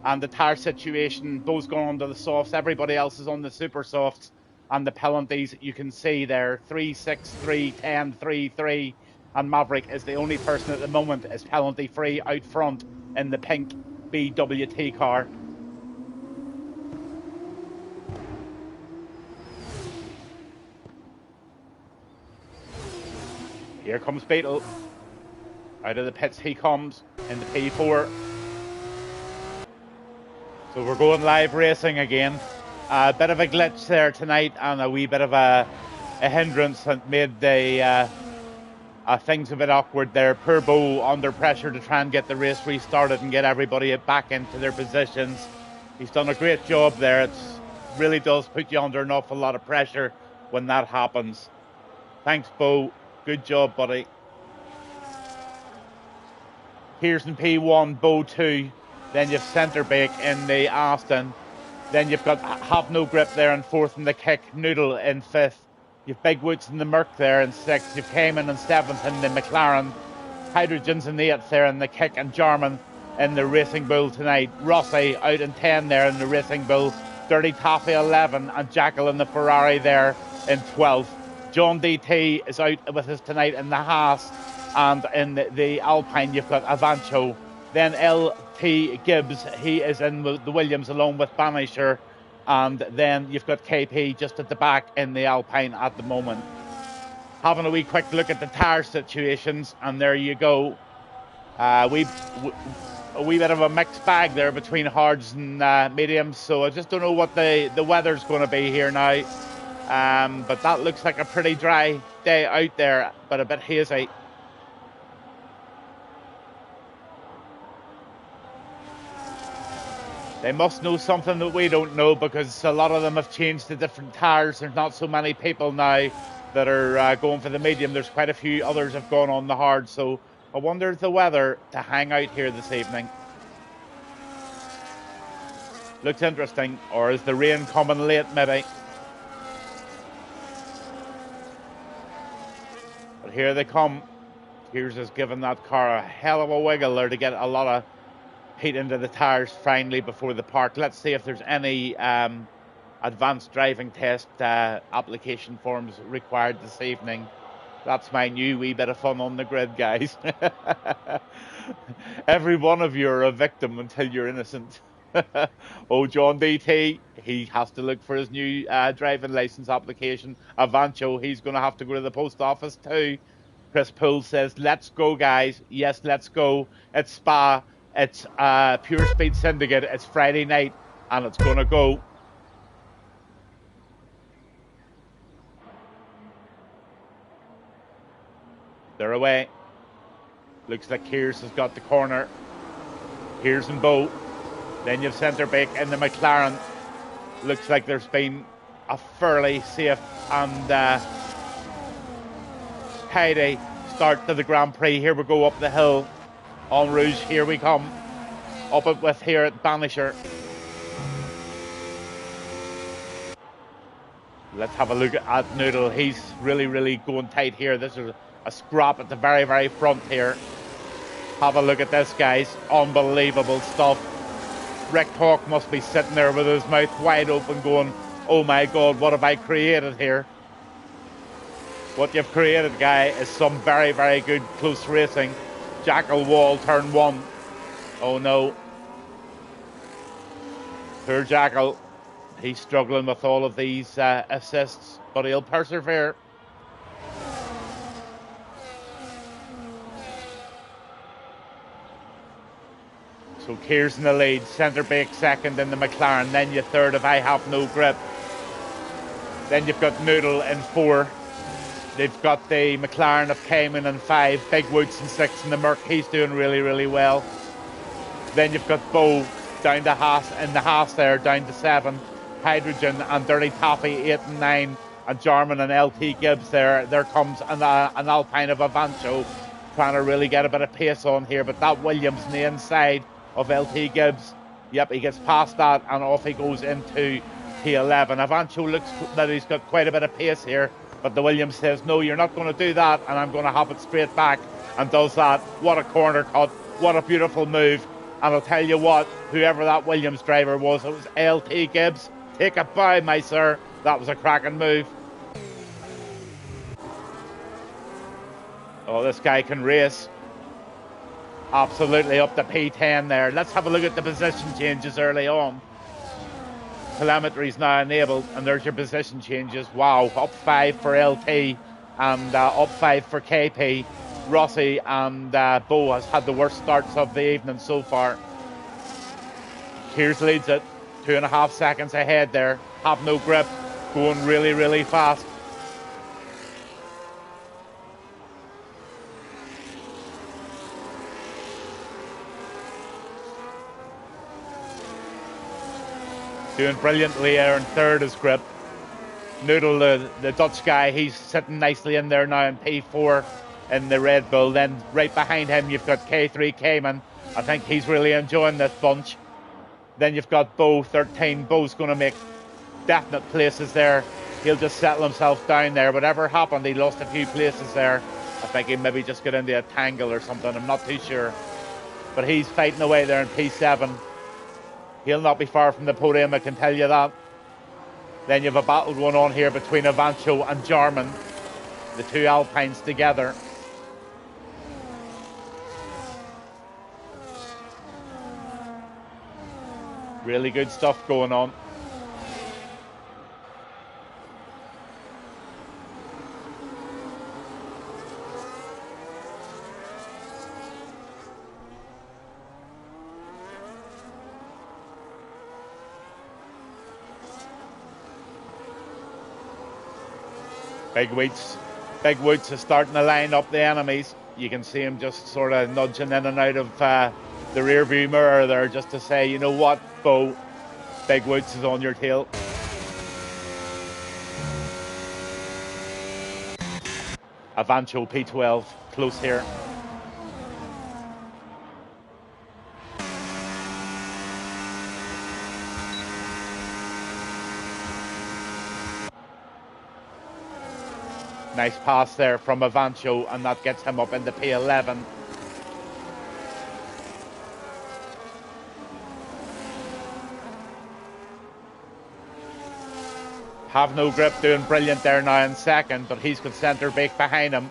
And the tire situation, Bo's gone onto the softs. Everybody else is on the super softs. And the penalties you can see there. 3, 6, 3, 10, 3, 3. And Maverick is the only person at the moment is penalty free out front in the pink BWT car. Here comes Beetle. Out of the pits he comes in the P4. So we're going live racing again. A bit of a glitch there tonight and a wee bit of a hindrance that made the things a bit awkward there. Poor Bo under pressure to try and get the race restarted and get everybody back into their positions. He's done a great job there. It really does put you under an awful lot of pressure when that happens. Thanks, Bo. Good job, buddy. Here's in P1, Bow 2. Then you've Centrebake in the Aston. Then you've got Have No Grip there in 4th in the Kick. Noodle in 5th. You've Big Woods in the Merc there in 6th. You've Cayman in 7th in the McLaren. Hydrogen's in the 8th there in the Kick, and Jarman in the Racing Bull tonight. Rossi out in 10 there in the Racing Bull. Dirty Toffee 11, and Jackal in the Ferrari there in 12th. John DT is out with us tonight in the Haas, and in the Alpine you've got Avancho. Then LT Gibbs, he is in the Williams along with Banisher, and then you've got KP just at the back in the Alpine at the moment. Having a wee quick look at the tyre situations, and there you go. A wee bit of a mixed bag there between hards and mediums, so I just don't know what the weather's going to be here now. But that looks like a pretty dry day out there, but a bit hazy. They must know something that we don't know, because a lot of them have changed to different tyres. There's not so many people now that are going for the medium. There's quite a few others have gone on the hard, so I wonder if the weather to hang out here this evening. Looks interesting, or is the rain coming late maybe? But here they come. Here's us giving that car a hell of a wiggle there to get a lot of heat into the tyres finally before the park. Let's see if there's any advanced driving test application forms required this evening. That's my new wee bit of fun on the grid, guys. Every one of you are a victim until you're innocent. Oh, John DT, he has to look for his new driving licence application. Avancho, he's going to have to go to the post office too. Chris Poole says, let's go, guys. Yes, let's go. It's Spa. It's Pure Speed Syndicate. It's Friday night, and it's going to go. They're away. Looks like Kears has got the corner. Kears and Bow. Then you've Centrebake in the McLaren. Looks like there's been a fairly safe and tidy start to the Grand Prix. Here we go up the hill. En Rouge, here we come. Up it with here at Banisher. Let's have a look at Noodle. He's really going tight here. This is a scrap at the very front here. Have a look at this, guys. Unbelievable stuff. Rick Hawk must be sitting there with his mouth wide open going, oh my God, what have I created here? What you've created, guy, is some very good close racing. Jackal Wall, turn 1. Oh no. Poor Jackal. He's struggling with all of these assists, but he'll persevere. So Keir's in the lead, Centrebake second in the McLaren, then you third if I Have No Grip. Then you've got Noodle in 4. They've got the McLaren of Cayman in 5, Big Woods in 6, and the Merc, he's doing really well. Then you've got Bow down to Haas, in the Haas there, down to 7. Hydrogen and Dirty Toffee 8 and 9, and Jarman and LT Gibbs there. There comes an Alpine of Avancho trying to really get a bit of pace on here, but that Williams on the inside of LT Gibbs, yep, he gets past that and off he goes into P11. Avancho looks that he's got quite a bit of pace here, but the Williams says, no, you're not going to do that, and I'm going to have it straight back, and does that. What a corner cut, what a beautiful move. And I'll tell you what, whoever that Williams driver was, it was LT Gibbs. Take a bow, my sir. That was a cracking move. Oh, this guy can race. Absolutely up to P10 there. Let's have a look at the position changes early on. Telemetry is now enabled, and there's your position changes. Wow, up 5 for LT and up 5 for KP. Rossi and Bow has had the worst starts of the evening so far. Kears leads it, 2.5 seconds ahead there. Have No Grip, going really fast. Doing brilliantly there in third is Grip. Noodle, the Dutch guy, he's sitting nicely in there now in P4. in the Red Bull. Then right behind him, you've got K3 Cayman. I think he's really enjoying this bunch. Then you've got Bo 13. Bo's going to make definite places there. He'll just settle himself down there. Whatever happened, he lost a few places there. I think he maybe just got into a tangle or something. I'm not too sure. But he's fighting away there in P7. He'll not be far from the podium, I can tell you that. Then you have a battle going on here between Avancho and Jarman, the two Alpines together. Really good stuff going on. Big Woods is starting to line up the enemies. You can see him just sort of nudging in and out of the rear view mirror there just to say, you know what, Bo, Big Woods is on your tail. Avancho P12, close here. Nice pass there from Avancho, and that gets him up into P11. Have no grip doing brilliant there now in second, but he's got centre bake behind him.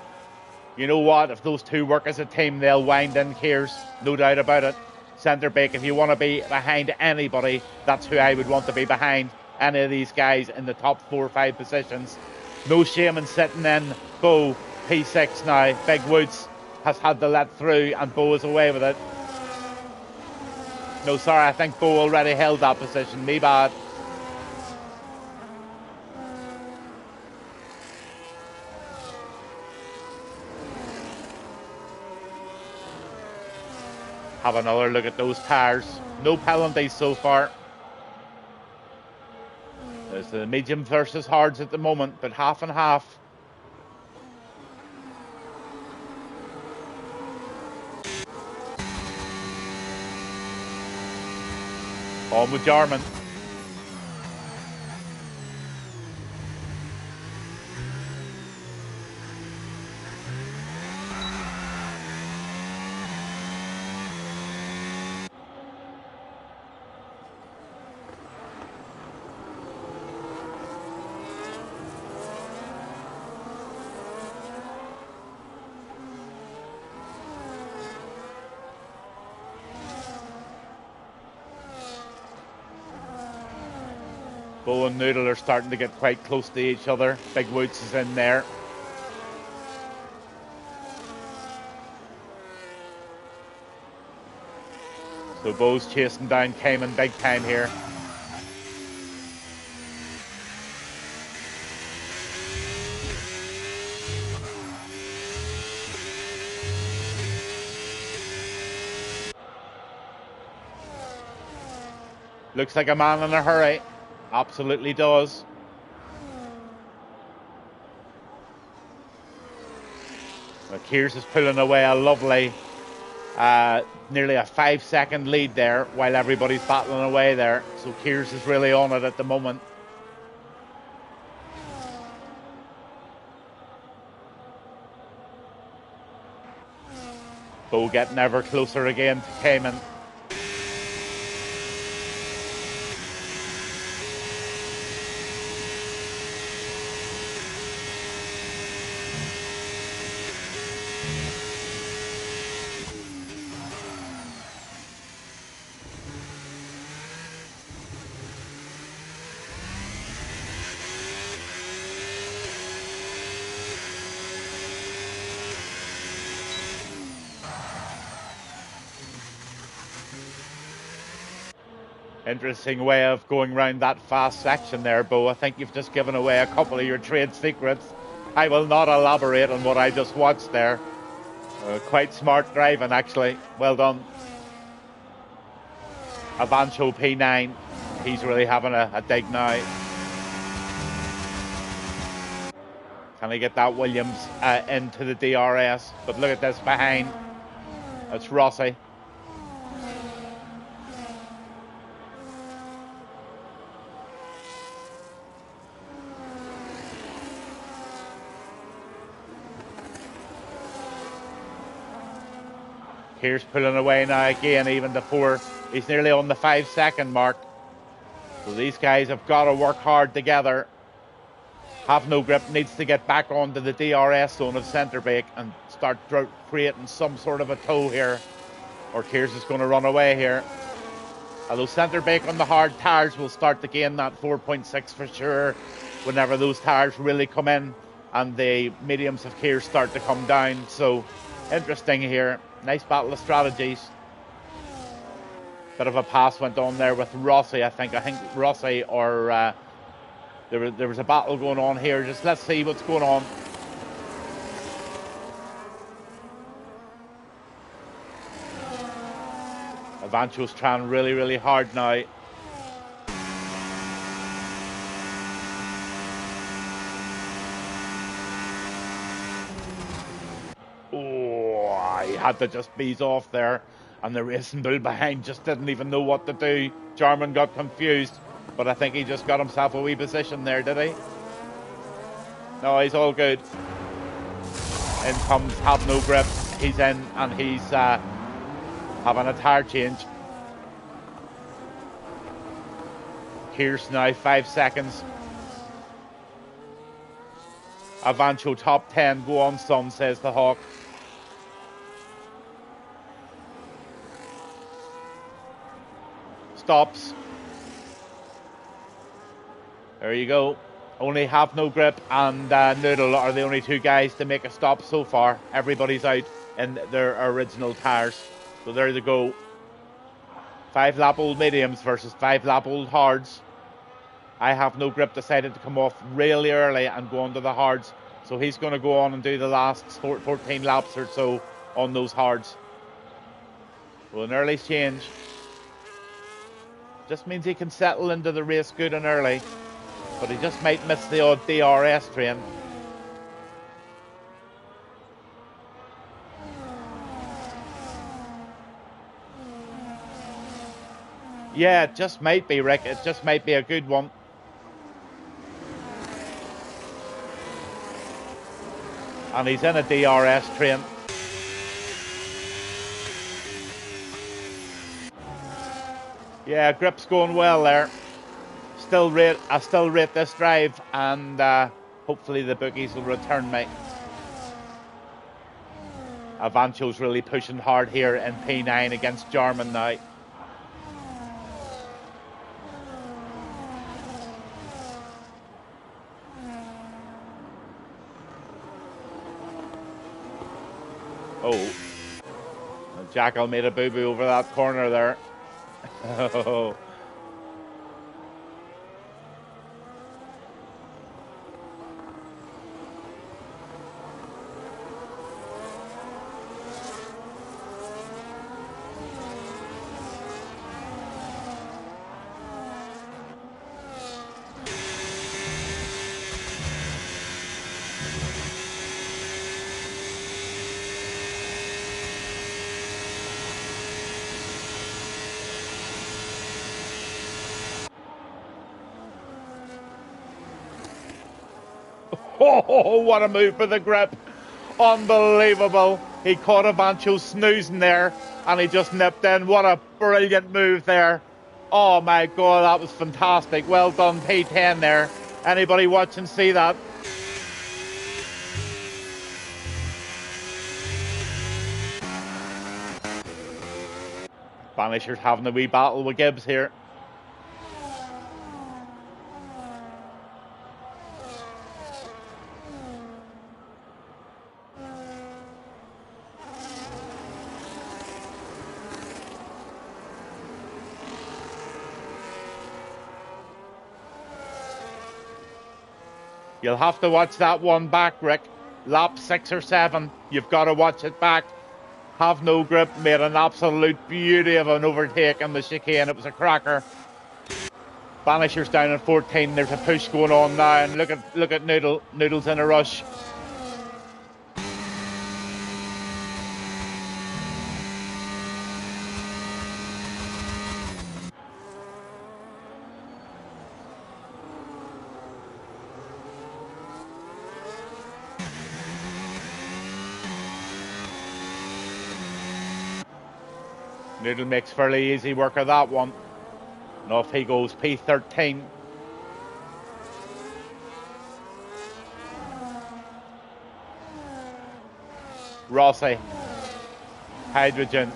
You know what? If those two work as a team, they'll wind in Kears, no doubt about it. Centre bake, if you want to be behind anybody, that's who I would want to be behind. Any of these guys in the top 4 or 5 positions. No shame in sitting in Bo P6 now. Big Woods has had to let through, and Bo is away with it. No, sorry, I think Bo already held that position. Me bad. Have another look at those tyres. No penalties so far. There's the medium versus hards at the moment, but half and half. On with Jarman. Bo and Noodle are starting to get quite close to each other. Big Woods is in there. So Bo's chasing down Cayman big time here. Looks like a man in a hurry. Absolutely does. Well, Kears is pulling away a lovely, nearly a 5-second lead there while everybody's battling away there. So Kears is really on it at the moment. Bo getting ever closer again to Cayman. Interesting way of going around that fast section there, Bo. I think you've just given away a couple of your trade secrets. I will not elaborate on what I just watched there. Quite smart driving, actually. Well done. Avancho P9. He's really having a dig now. Can he get that Williams into the DRS? But look at this behind. It's Rossi. Here's pulling away now again, even to 4. He's nearly on the 5-second mark. So these guys have got to work hard together. Have No Grip needs to get back onto the DRS zone of centre bake and start creating some sort of a tow here. Or Kears is going to run away here. Although centre bake on the hard tyres will start to gain that 4.6 for sure whenever those tyres really come in and the mediums of Kears start to come down. So interesting here. Nice battle of strategies. Bit of a pass went on there with Rossi, I think Rossi or there was a battle going on here. Just let's see what's going on. Avancho's trying really hard now. Oh, he had to just bees off there. And the racing bull behind just didn't even know what to do. Jarman got confused, but I think he just got himself a wee position there, did he? No, he's all good. In comes Have No Grip. He's in and he's having a tyre change. Here's now 5 seconds. Avancho top 10. Go on, son, says the Hawk. Stops. There you go. Only Have No Grip and Noodle are the only two guys to make a stop so far. Everybody's out in their original tyres. So there they go. 5 lap old mediums versus 5 lap old hards. I Have No Grip decided to come off really early and go on to the hards. So he's going to go on and do the last 14 laps or so on those hards. Well, an early change. Just means he can settle into the race good and early. But he just might miss the odd DRS train. Yeah, it just might be, Rick. It just might be a good one. And he's in a DRS train. Yeah, grip's going well there. I still rate this drive, and hopefully the bookies will return me. Avancho's really pushing hard here in P9 against Jarman now. Oh, Jackal made a boo-boo over that corner there. Oh. Oh, what a move for the grip. Unbelievable. He caught Avancho snoozing there and he just nipped in. What a brilliant move there. Oh my God, that was fantastic. Well done, P10 there. Anybody watching see that? Banishers having a wee battle with Gibbs here. You'll have to watch that one back, Rick. Lap 6 or 7. You've got to watch it back. Have No Grip made an absolute beauty of an overtake on the chicane. It was a cracker. Banisher's down at 14. There's a push going on now, and look at Noodle. Noodle's in a rush. Noodle makes fairly easy work of that one. And off he goes, P13. Rossi. Hydrogen.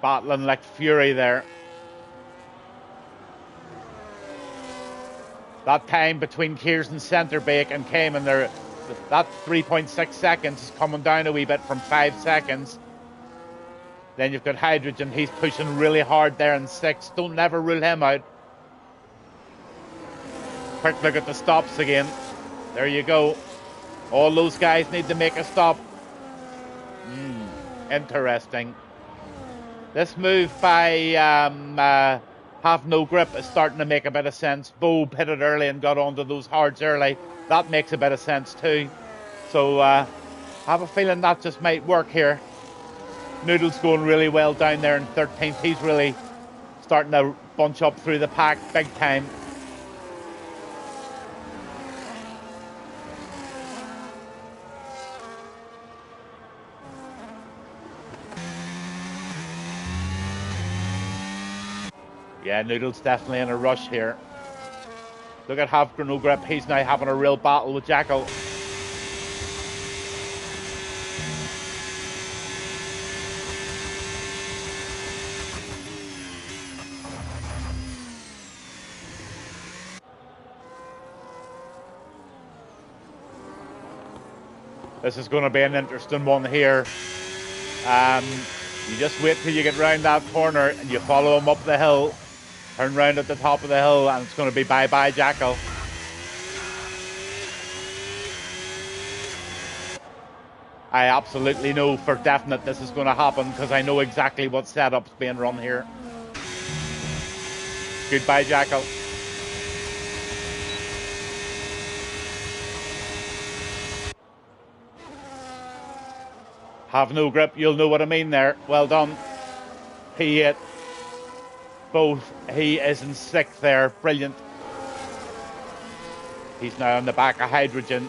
Battling like fury there. That time between Kears and Centrebake and Cayman there, that 3.6 seconds is coming down a wee bit from 5 seconds. Then you've got Hydrogen, he's pushing really hard there in 6. Don't never rule him out. Quick look at the stops again. There you go. All those guys need to make a stop. Interesting. This move by Have No Grip is starting to make a bit of sense. Bo pitted early and got onto those hards early. That makes a bit of sense too. So have a feeling that just might work here. Noodle's going really well down there in 13th. He's really starting to bunch up through the pack big time. Yeah, Noodle's definitely in a rush here. Look at Have No Grip. He's now having a real battle with Jackal. This is going to be an interesting one here. You just wait till you get round that corner and you follow him up the hill. Turn round at the top of the hill and it's going to be bye-bye Jackal. I absolutely know for definite this is going to happen because I know exactly what setup's being run here. Goodbye Jackal. Have No Grip, you'll know what I mean there. Well done. P8. Both. He is in 6th there. Brilliant. He's now on the back of Hydrogen.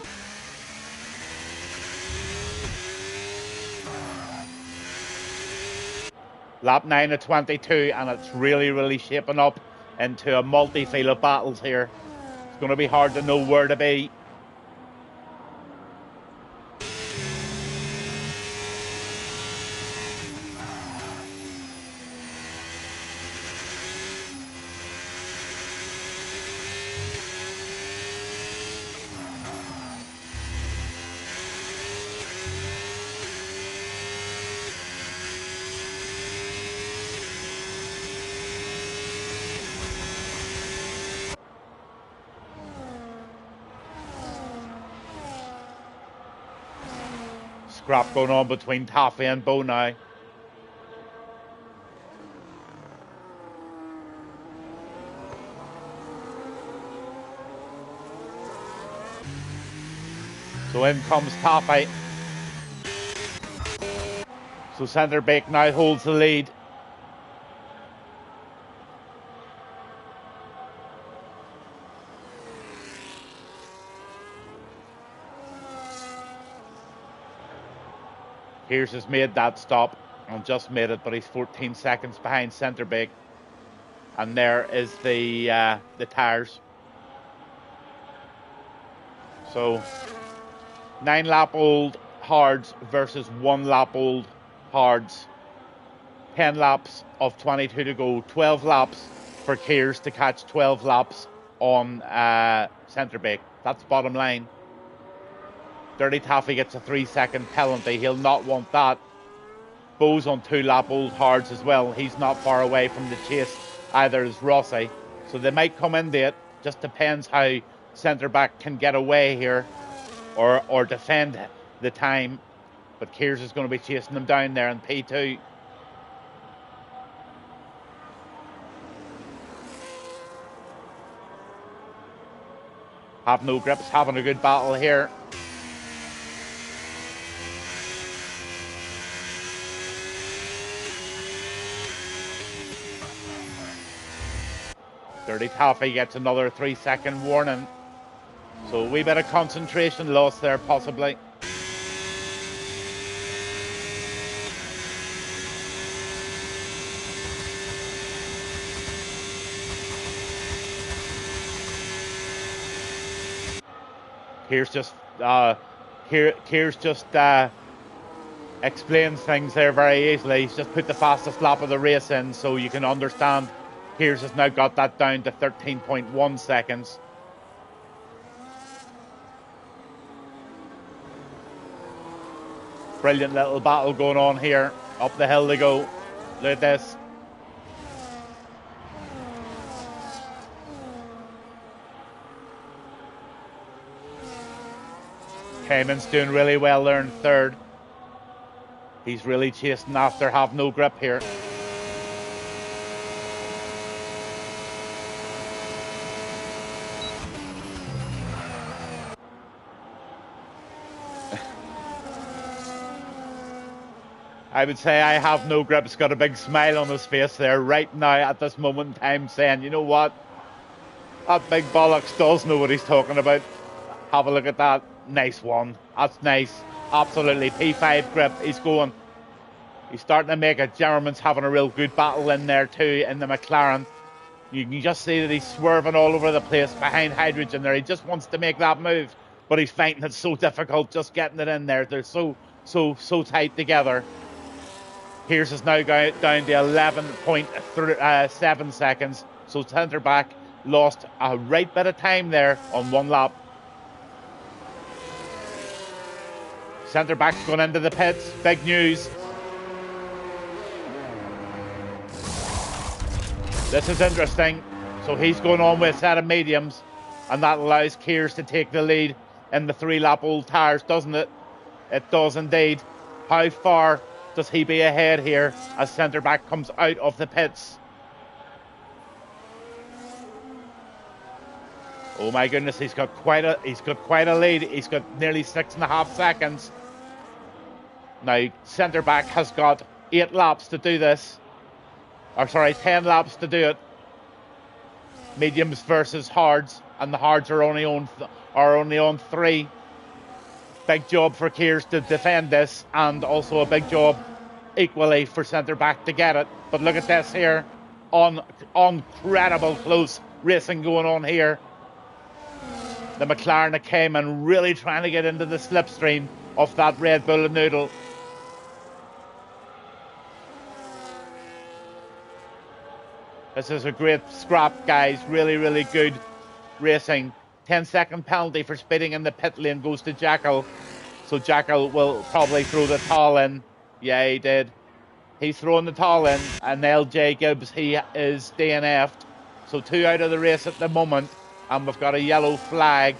Lap 9 of 22, and it's really shaping up into a multi-field of battles here. It's going to be hard to know where to be. Scrap going on between Taffy and Bo now. So in comes Taffy. So Centrebake now holds the lead. Kears has made that stop and just made it, but he's 14 seconds behind Centrebake. And there is the tyres. So 9 lap old hards versus 1 lap old hards. 10 laps of 22 to go. 12 laps for Kears to catch 12 laps on Centrebake. That's bottom line. Dirty Taffy gets a 3-second penalty. He'll not want that. Bo's on 2 lap old hards as well. He's not far away from the chase either as Rossi. So they might come into it. Just depends how Centreback can get away here or defend the time. But Kears is going to be chasing them down there in P2. Have No Grips having a good battle here. Dirty Taffy gets another 3-second warning. So a wee bit of concentration loss there, possibly. Here's just explains things there very easily. He's just put the fastest lap of the race in, so you can understand. Here's has now got that down to 13.1 seconds. Brilliant little battle going on here. Up the hill they go. Look at this. Cayman's doing really well there in third. He's really chasing after Have No Grip here. I would say I Have No Grip's got a big smile on his face there right now at this moment in time, saying, you know what? That big bollocks does know what he's talking about. Have a look at that. Nice one. That's nice. Absolutely. P5 grip. He's going. He's starting to make it. Jeremy's having a real good battle in there too in the McLaren. You can just see that he's swerving all over the place behind Hydrogen there. He just wants to make that move, but he's finding it so difficult just getting it in there. They're so tight together. Here's is now down to 11.7 seconds. So centre back lost a right bit of time there on one lap. Centre back's going into the pits. Big news. This is interesting. So he's going on with a set of mediums, and that allows Kears to take the lead in the 3-lap old tyres, doesn't it? It does indeed. How far does he be ahead here as centre back comes out of the pits? Oh my goodness, he's got quite a lead. He's got nearly 6.5 seconds. Now centre back has got 8 laps to do this. Or sorry, 10 laps to do it. Mediums versus hards, and the hards are only on 3. Big job for Kears to defend this, and also a big job equally for centre back to get it. But look at this here, incredible close racing going on here. The McLaren that came and really trying to get into the slipstream of that Red Bull noodle. This is a great scrap, guys. Really, really good racing. 10-second penalty for speeding in the pit lane goes to Jackal. So Jackal will probably throw the towel in. Yeah, he did. He's throwing the towel in. And LJ Gibbs, he is DNF'd. So 2 out of the race at the moment. And we've got a yellow flag.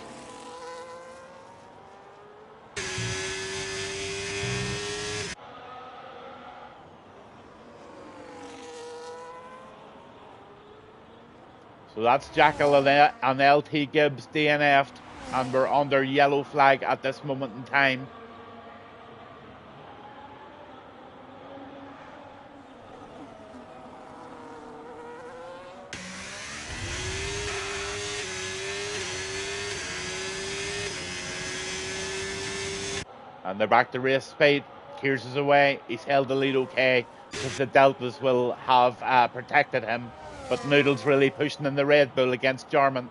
So that's Jackal and LT Gibbs DNF'd, and we're under yellow flag at this moment in time. And they're back to race speed. Kears is away. He's held the lead okay because the Deltas will have protected him. But Noodle's really pushing in the Red Bull against Jarman.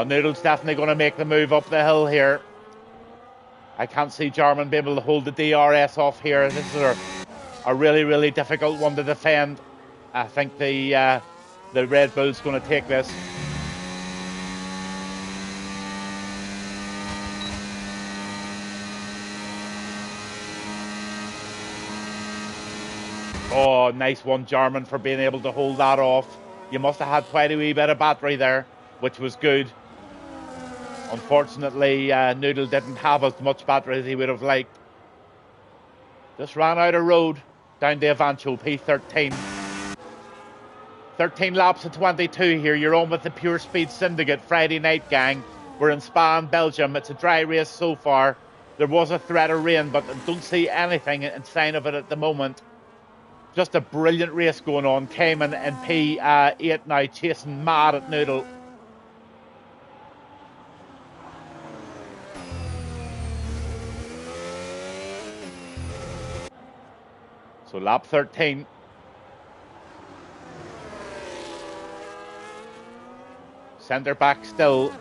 Noodle's definitely going to make the move up the hill here. I can't see Jarman be able to hold the DRS off here. This is a really, really difficult one to defend. I think the Red Bull's going to take this. Oh, nice one, Jarman, for being able to hold that off. You must have had quite a wee bit of battery there. which was good. Unfortunately, Noodle didn't have as much battery as he would have liked. Just ran out of road down to Evancho P13. 13 laps of 22 here. You're on with the Pure Speed Syndicate Friday night, gang. We're in Spa in Belgium. It's a dry race so far. There was a threat of rain, but I don't see anything in sign of it at the moment. Just a brilliant race going on. Cayman in P8 now, chasing mad at Noodle. So lap 13. Centre back still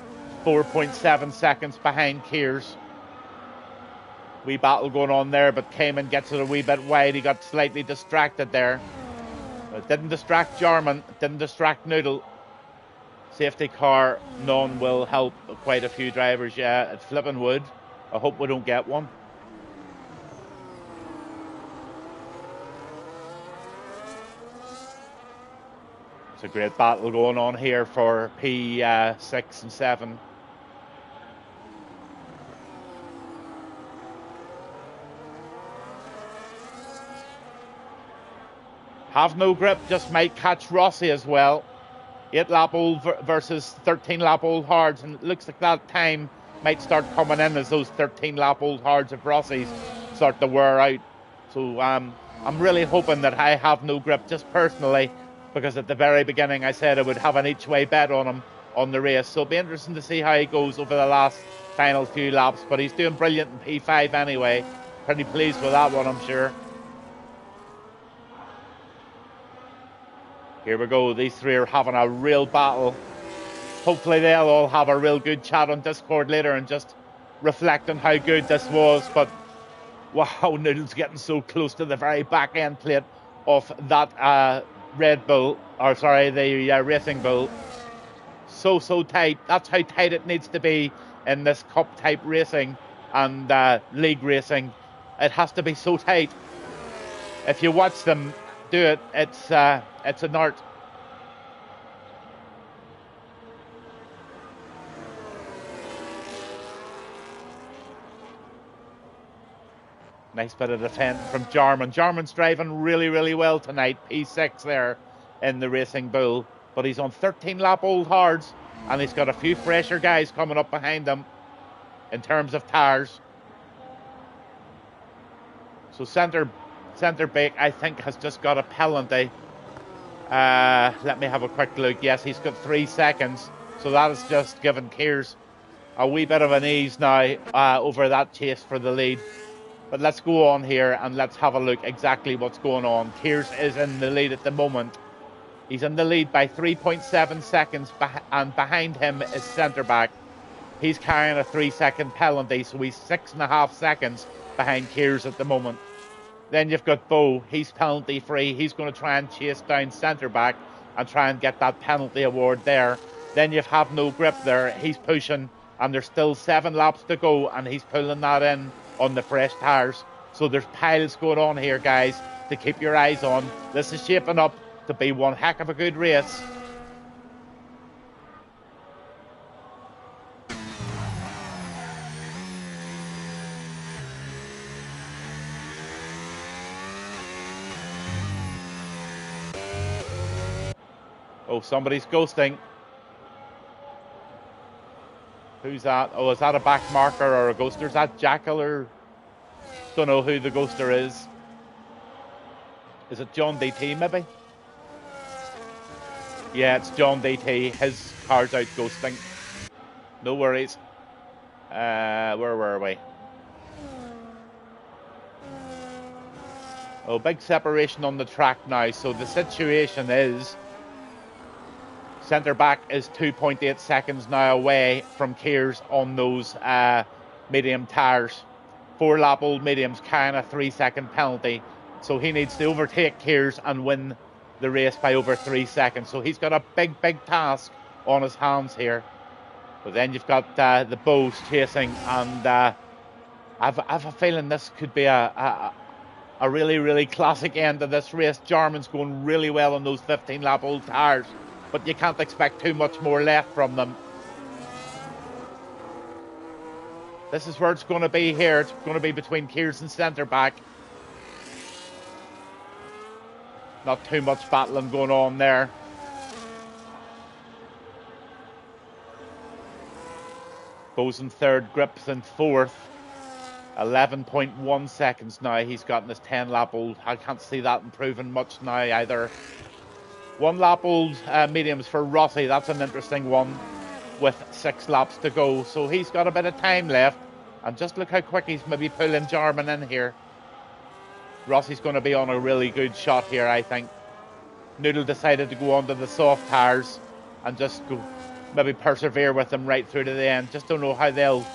4.7 seconds behind Keers. Wee battle going on there, but Cayman gets it a wee bit wide. He got slightly distracted there. It didn't distract Jarman, it didn't distract Noodle. Safety car, none will help quite a few drivers. Yeah, it's flipping wood. I hope we don't get one. It's a great battle going on here for P6 and 7. Have no grip, just might catch Rossi as well. 8 lap old versus 13 lap old hards, and it looks like that time might start coming in as those 13 lap old hards of Rossi's start to wear out. So I'm really hoping that I have no grip, just personally, because at the very beginning I said I would have an each way bet on him on the race. So it'll be interesting to see how he goes over the last final few laps, but he's doing brilliant in P5 anyway. Pretty pleased with that one, I'm sure. Here we go, these three are having a real battle. Hopefully they'll all have a real good chat on Discord later and just reflect on how good this was. But wow, Noodle's getting so close to the very back end plate of that Red Bull, or sorry, the Racing Bull. So tight. That's how tight it needs to be in this cup type racing and league racing. It has to be so tight. If you watch them do it, it's an art. Nice bit of defence from Jarman. Jarman's driving really well tonight. P6 there in the Racing Bull. But he's on 13 lap old hards, and he's got a few fresher guys coming up behind him in terms of tires. So centre back, I think, has just got a penalty. Let me have a quick look. Yes, he's got 3 seconds. So that has just given Keers a wee bit of an ease now over that chase for the lead. But let's go on here and let's have a look exactly what's going on. Keers is in the lead at the moment. He's in the lead by 3.7 seconds, and behind him is centre back. He's carrying a 3-second penalty, so he's 6.5 seconds behind Keers at the moment. Then you've got Bo, he's penalty free. He's going to try and chase down centre back and try and get that penalty award there. Then you have no grip there. He's pushing, and there's still 7 laps to go, and he's pulling that in on the fresh tyres. So there's piles going on here, guys, to keep your eyes on. This is shaping up to be one heck of a good race. Oh, somebody's ghosting. Who's that? Oh, is that a back marker or a ghoster? Is that Jackal or... Don't know who the ghoster is. Is it John DT maybe? Yeah, it's John DT. His car's out ghosting. No worries. Where were we? Oh, big separation on the track now. So the situation is... Centre back is 2.8 seconds now away from Keers on those medium tyres. 4 lap old mediums carrying a 3-second penalty. So he needs to overtake Keers and win the race by over 3 seconds. So he's got a big task on his hands here. But then you've got the Bows chasing, and I've a feeling this could be a really classic end to this race. Jarman's going really well on those 15 lap old tyres. but you can't expect too much more left from them. This is where it's going to be here. It's going to be between Kears and centre back. Not too much battling going on there. Bosun third, Grips in fourth. 11.1 seconds now. He's gotten his 10 lap old. I can't see that improving much now either. 1 lap old mediums for Rossi. That's an interesting one with 6 laps to go. So he's got a bit of time left. And just look how quick he's maybe pulling Jarman in here. Rossi's going to be on a really good shot here, I think. Noodle decided to go onto the soft tyres and just go, maybe persevere with them right through to the end. Just don't know how they'll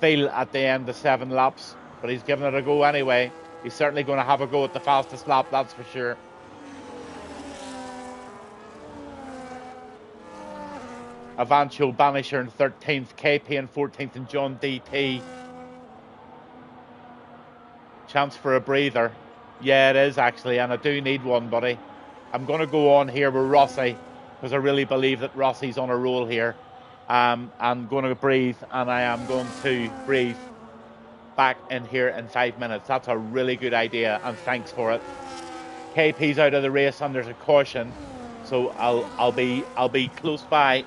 feel at the end of 7 laps, but he's giving it a go anyway. He's certainly going to have a go at the fastest lap, that's for sure. Avancho, Banisher in 13th, KP in 14th, and John DT. Chance for a breather. Yeah, it is actually, and I do need one, buddy. I'm going to go on here with Rossi because I really believe that Rossi's on a roll here. I'm going to breathe, and I am going to breathe back in here in 5 minutes. That's a really good idea, and thanks for it. KP's out of the race, and there's a caution, so I'll be close by.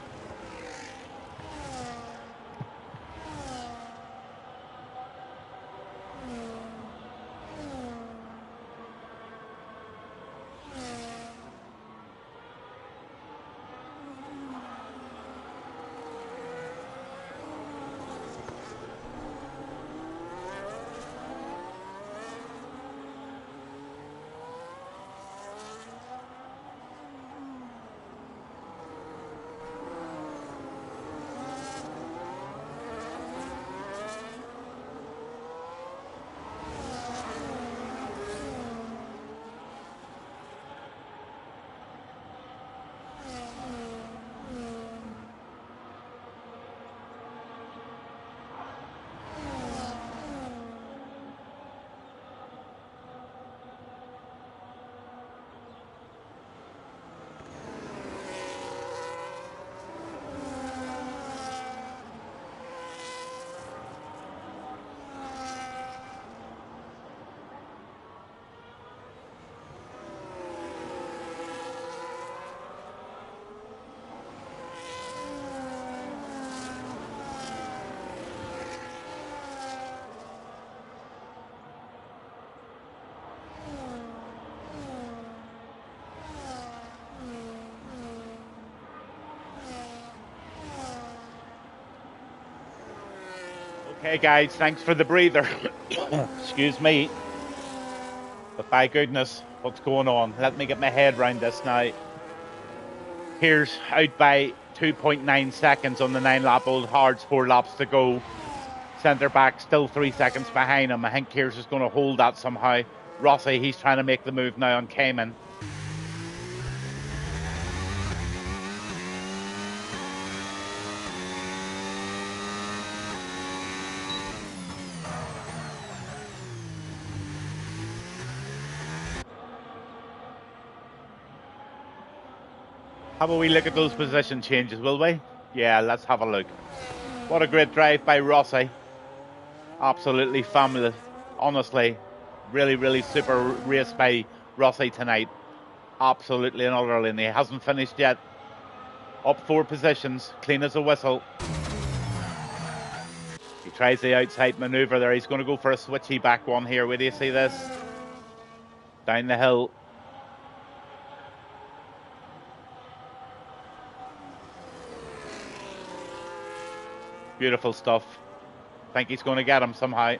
Okay, guys, thanks for the breather. Excuse me. But by goodness, what's going on? Let me get my head around this now. Here's out by 2.9 seconds on the 9-lap-old Hards, 4 laps to go. Centre back still 3 seconds behind him. I think Kears is going to hold that somehow. Rossi, he's trying to make the move now on Cayman. Have a wee look at those position changes, will we? Yeah, let's have a look. What a great drive by Rossi. Absolutely fabulous. Honestly, really super race by Rossi tonight. Absolutely and utterly. And he hasn't finished yet. Up 4 positions, clean as a whistle. He tries the outside manoeuvre there. He's going to go for a switchy back one here. Where do you see this? Down the hill. Beautiful stuff. I think he's going to get him somehow.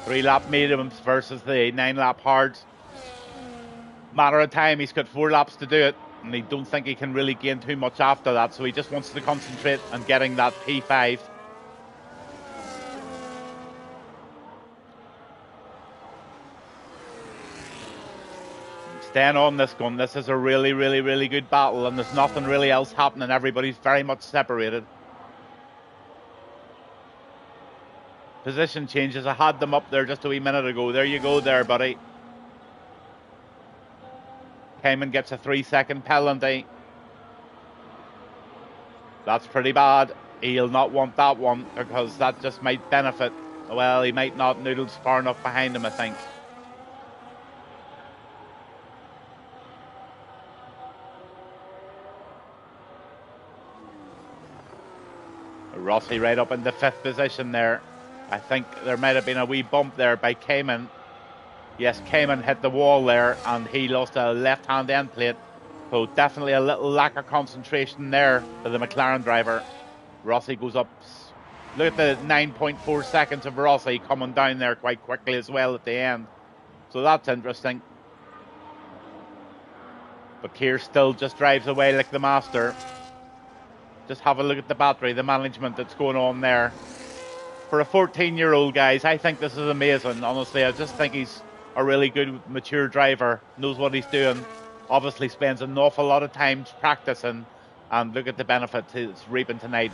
Three-lap mediums versus the 9-lap hards. Matter of time, he's got 4 laps to do it, and he don't think he can really gain too much after that, so he just wants to concentrate on getting that P5. Staying on this gun. This is a really good battle, and there's nothing really else happening. Everybody's very much separated. Position changes. I had them up there just a wee minute ago. There you go there, buddy. Cayman gets a 3-second penalty. That's pretty bad. He'll not want that one because that just might benefit. Well, he might not. Noodle's far enough behind him, I think. Rossi right up in the 5th position there. I think there might have been a wee bump there by Cayman. Yes, Cayman hit the wall there and he lost a left-hand end plate. So definitely a little lack of concentration there for the McLaren driver. Rossi goes up. Look at the 9.4 seconds of Rossi coming down there quite quickly as well at the end. So that's interesting. But Keir still just drives away like the master. Just have a look at the battery, the management that's going on there. For a 14-year-old, guys, I think this is amazing. Honestly, I just think he's a really good, mature driver. Knows what he's doing. Obviously spends an awful lot of time practicing. And look at the benefits he's reaping tonight.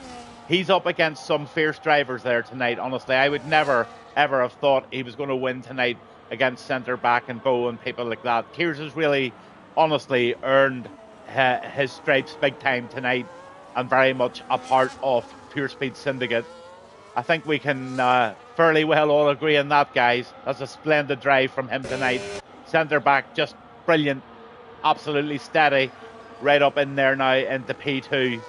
He's up against some fierce drivers there tonight. Honestly, I would never, ever have thought he was going to win tonight against Centre Back and Bow and people like that. Kears has really, honestly, earned his stripes big time tonight. And very much a part of Pure Speed Syndicate. I think we can fairly well all agree on that, guys. That's a splendid drive from him tonight. Centre back, just brilliant, absolutely steady, right up in there now into P2.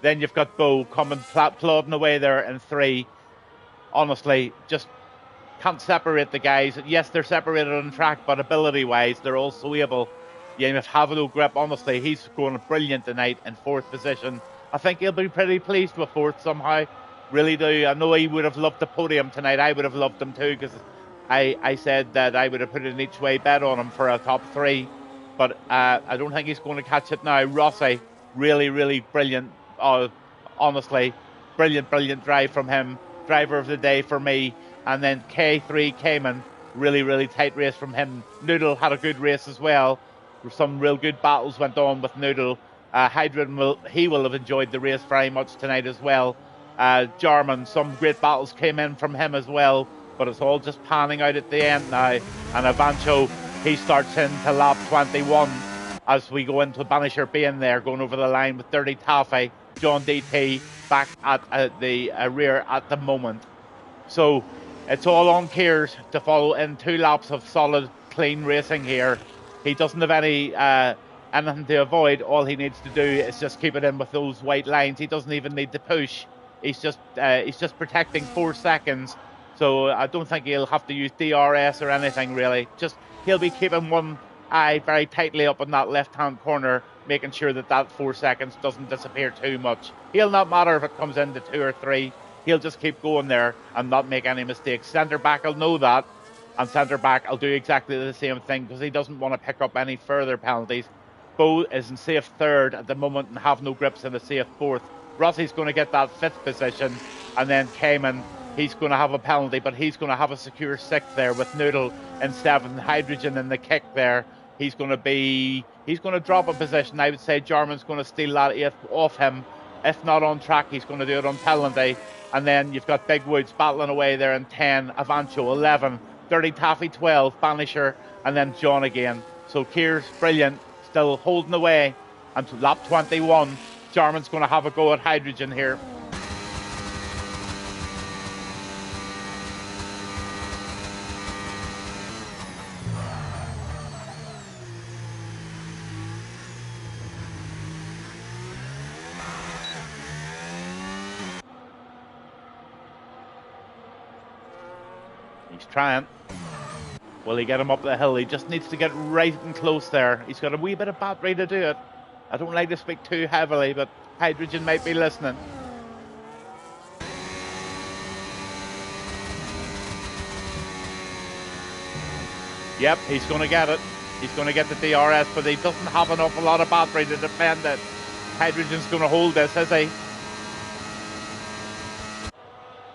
Then you've got Bo coming plodding away there in 3. Honestly, just can't separate the guys. Yes, they're separated on track, but ability-wise, they're also able. Yeah, if Havano grip, honestly, he's going brilliant tonight in 4th position. I think he'll be pretty pleased with 4th somehow. Really do. I know he would have loved the podium tonight. I would have loved him too because I said that I would have put an each way bet on him for a top 3. But I don't think he's going to catch it now. Rossi, really, really brilliant. Honestly, brilliant drive from him. Driver of the day for me. And then K3 Cayman, really, really tight race from him. Noodle had a good race as well. Some real good battles went on with Noodle. Hydron will have enjoyed the race very much tonight as well. Jarman, some great battles came in from him as well, but it's all just panning out at the end now. And Avancho, he starts into lap 21 as we go into Banisher being there, going over the line with Dirty Taffy. John DT back at the rear at the moment. So it's all on Kears to follow in 2 laps of solid, clean racing here. He doesn't have anything to avoid. All he needs to do is just keep it in with those white lines. He doesn't even need to push. He's just protecting 4 seconds. So I don't think he'll have to use DRS or anything really. Just he'll be keeping one eye very tightly up in that left-hand corner, making sure that 4 seconds doesn't disappear too much. He'll not matter if it comes into 2 or 3. He'll just keep going there and not make any mistakes. Centre back will know that. And centre back will do exactly the same thing because he doesn't want to pick up any further penalties. Bo is in safe 3rd at the moment and have no grips in a safe 4th. Rossi's going to get that 5th position, and then Cayman, he's going to have a penalty, but he's going to have a secure 6th there with Noodle in 7th. Hydrogen in the kick there. He's going to drop a position. I would say Jarman's going to steal that 8th off him. If not on track, he's going to do it on penalty. And then you've got Big Woods battling away there in 10, Avancho 11. Dirty Taffy 12, Banisher, and then John again. So Keir's brilliant, still holding away until lap 21. Jarman's going to have a go at Hydrogen here. He's trying. Will he get him up the hill? He just needs to get right and close there. He's got a wee bit of battery to do it. I don't like to speak too heavily, but Hydrogen might be listening. Yep, he's going to get it. He's going to get the DRS, but he doesn't have an awful lot of battery to defend it. Hydrogen's going to hold this, is he?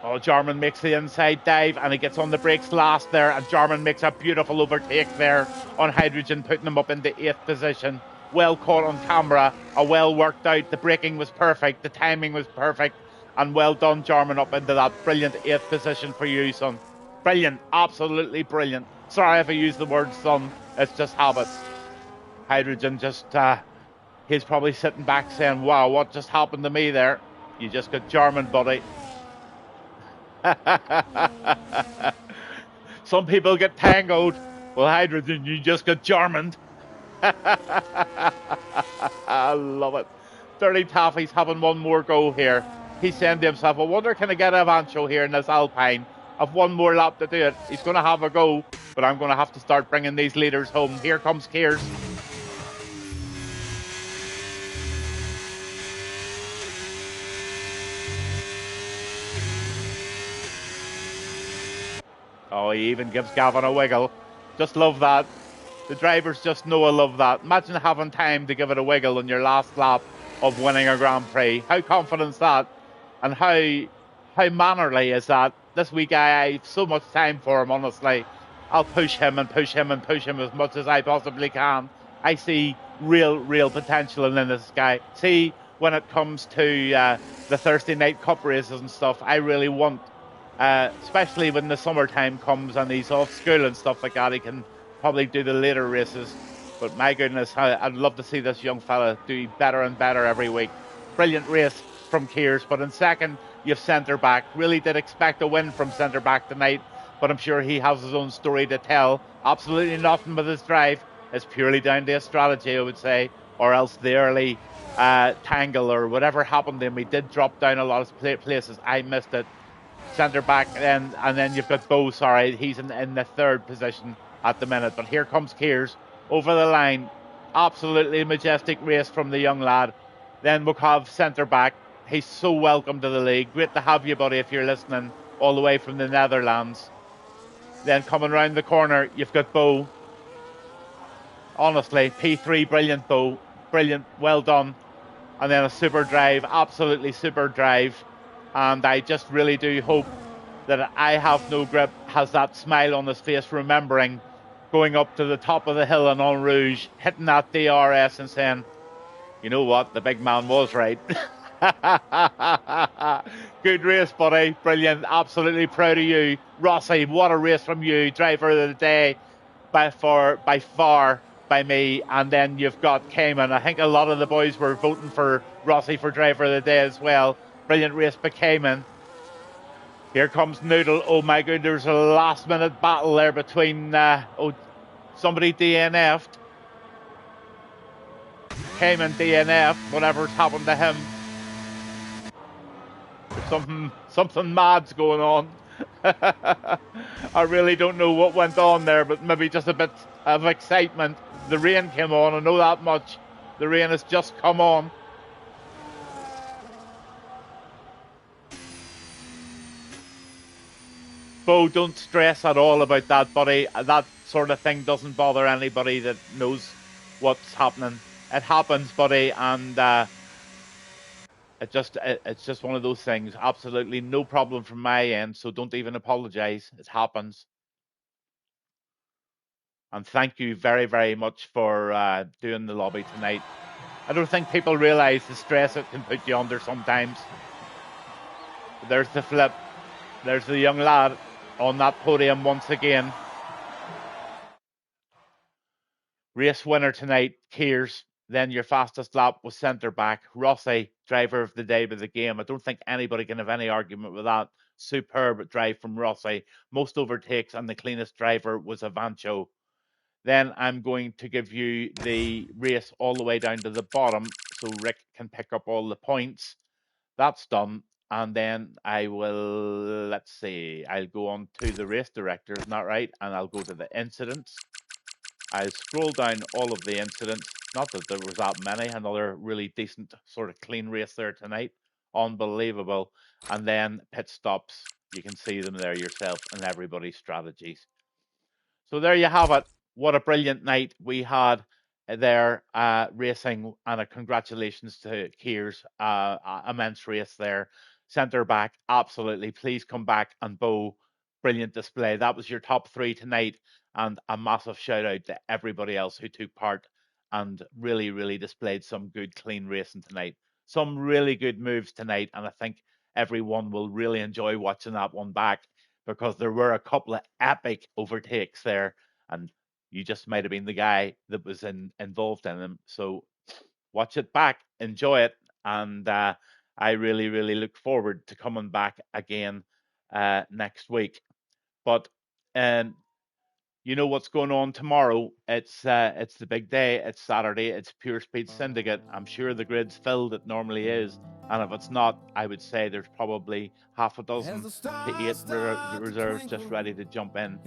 Oh, Jarman makes the inside dive and he gets on the brakes last there, and Jarman makes a beautiful overtake there on Hydrogen, putting him up into 8th position. Well caught on camera, well worked out. The braking was perfect, the timing was perfect, And well done, Jarman, up into that brilliant 8th position for you, son. Brilliant, absolutely brilliant. Sorry if I use the word son, it's just habit. Hydrogen just, he's probably sitting back saying, wow, what just happened to me there? You just got Jarman, buddy. Some people get tangled. Well, Hydrogen, you just got Jarmaned. I love it. Dirty Taffy's having one more go here. He's saying to himself, I wonder, can I get a Vancho here in this Alpine? I've one more lap to do it. He's going to have a go, but I'm going to have to start bringing these leaders home. Here comes Kears. Oh, he even gives Gavin a wiggle. Just love that. The drivers just know I love that. Imagine having time to give it a wiggle on your last lap of winning a Grand Prix. How confident is that? And how mannerly is that? This wee guy, I have so much time for him, honestly. I'll push him and push him and push him as much as I possibly can. I see real potential in this guy. See, when it comes to the Thursday night cup races and stuff, I really want, especially when the summertime comes and he's off school and stuff like that, he can probably do the later races. But my goodness, I'd love to see this young fella do better and better every week. Brilliant race from Kears, but in second, you've centre back. Really did expect a win from centre back tonight, but I'm sure he has his own story to tell. Absolutely nothing with his drive. It's purely down to his strategy, I would say, or else the early tangle or whatever happened to him. He did drop down a lot of places. I missed it. Centre back, and then you've got Bo. Sorry, he's in the 3rd position at the minute. But here comes Kears over the line. Absolutely majestic race from the young lad. Then we'll have centre back. He's so welcome to the league. Great to have you, buddy, if you're listening, all the way from the Netherlands. Then coming round the corner, you've got Bo. Honestly, P3, brilliant, Bo. Brilliant, well done. And then a super drive, absolutely super drive. And I just really do hope that I Have No Grip has that smile on his face, remembering going up to the top of the hill in En Rouge, hitting that DRS and saying, you know what, the big man was right. Good race, buddy. Brilliant. Absolutely proud of you. Rossi, what a race from you. Driver of the day by far by me. And then you've got Cayman. I think a lot of the boys were voting for Rossi for driver of the day as well. Brilliant race by Cayman. Here comes Noodle. Oh my God, there's a last minute battle there between somebody DNF'd. Cayman DNF, whatever's happened to him. There's something mad's going on. I really don't know what went on there, but maybe just a bit of excitement. The rain came on, I know that much. The rain has just come on. Bo, don't stress at all about that, buddy. That sort of thing doesn't bother anybody that knows what's happening. It happens, buddy, and it's just one of those things. Absolutely no problem from my end, so don't even apologize. It happens. And thank you very much for doing the lobby tonight. I don't think people realize the stress it can put you under sometimes. But there's the flip. There's the young lad on that podium once again. Race winner tonight, Kears. Then your fastest lap was centre back. Rossi, driver of the day with the game. I don't think anybody can have any argument with that. Superb drive from Rossi. Most overtakes, and the cleanest driver was Avancho. Then I'm going to give you the race all the way down to the bottom so Rick can pick up all the points. That's done. And then I will, let's see, I'll go on to the race director, isn't that right? And I'll go to the incidents. I'll scroll down all of the incidents. Not that there was that many. Another really decent sort of clean race there tonight. Unbelievable. And then pit stops. You can see them there yourself and everybody's strategies. So there you have it. What a brilliant night we had there racing, and a congratulations to Kears. Immense race there. Centre back, absolutely. Please come back. And Bo, brilliant display. That was your top 3 tonight, and a massive shout out to everybody else who took part and really displayed some good clean racing tonight. Some really good moves tonight, and I think everyone will really enjoy watching that one back because there were a couple of epic overtakes there, and you just might have been the guy that was involved in them. So watch it back, enjoy it, and I really, really look forward to coming back again next week. But um, you know what's going on tomorrow? It's the big day. It's Saturday. It's Pure Speed Syndicate. I'm sure the grid's filled. It normally is, and if it's not, I would say there's probably half a dozen to eight reserves just ready to jump in.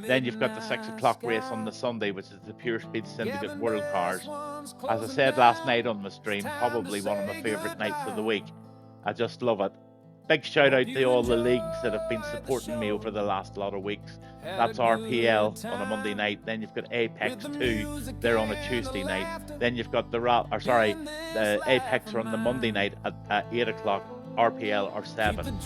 Then you've got the 6 o'clock race on the Sunday, which is the Pure Speed Syndicate World Cars. As I said last night on my stream, probably one of my favourite nights of the week. I just love it. Big shout out to all the leagues that have been supporting me over the last lot of weeks. That's RPL on a Monday night. Then you've got Apex 2. They're on a Tuesday night. Then you've got the Apex are on the Monday night at 8 o'clock. RPL are 7.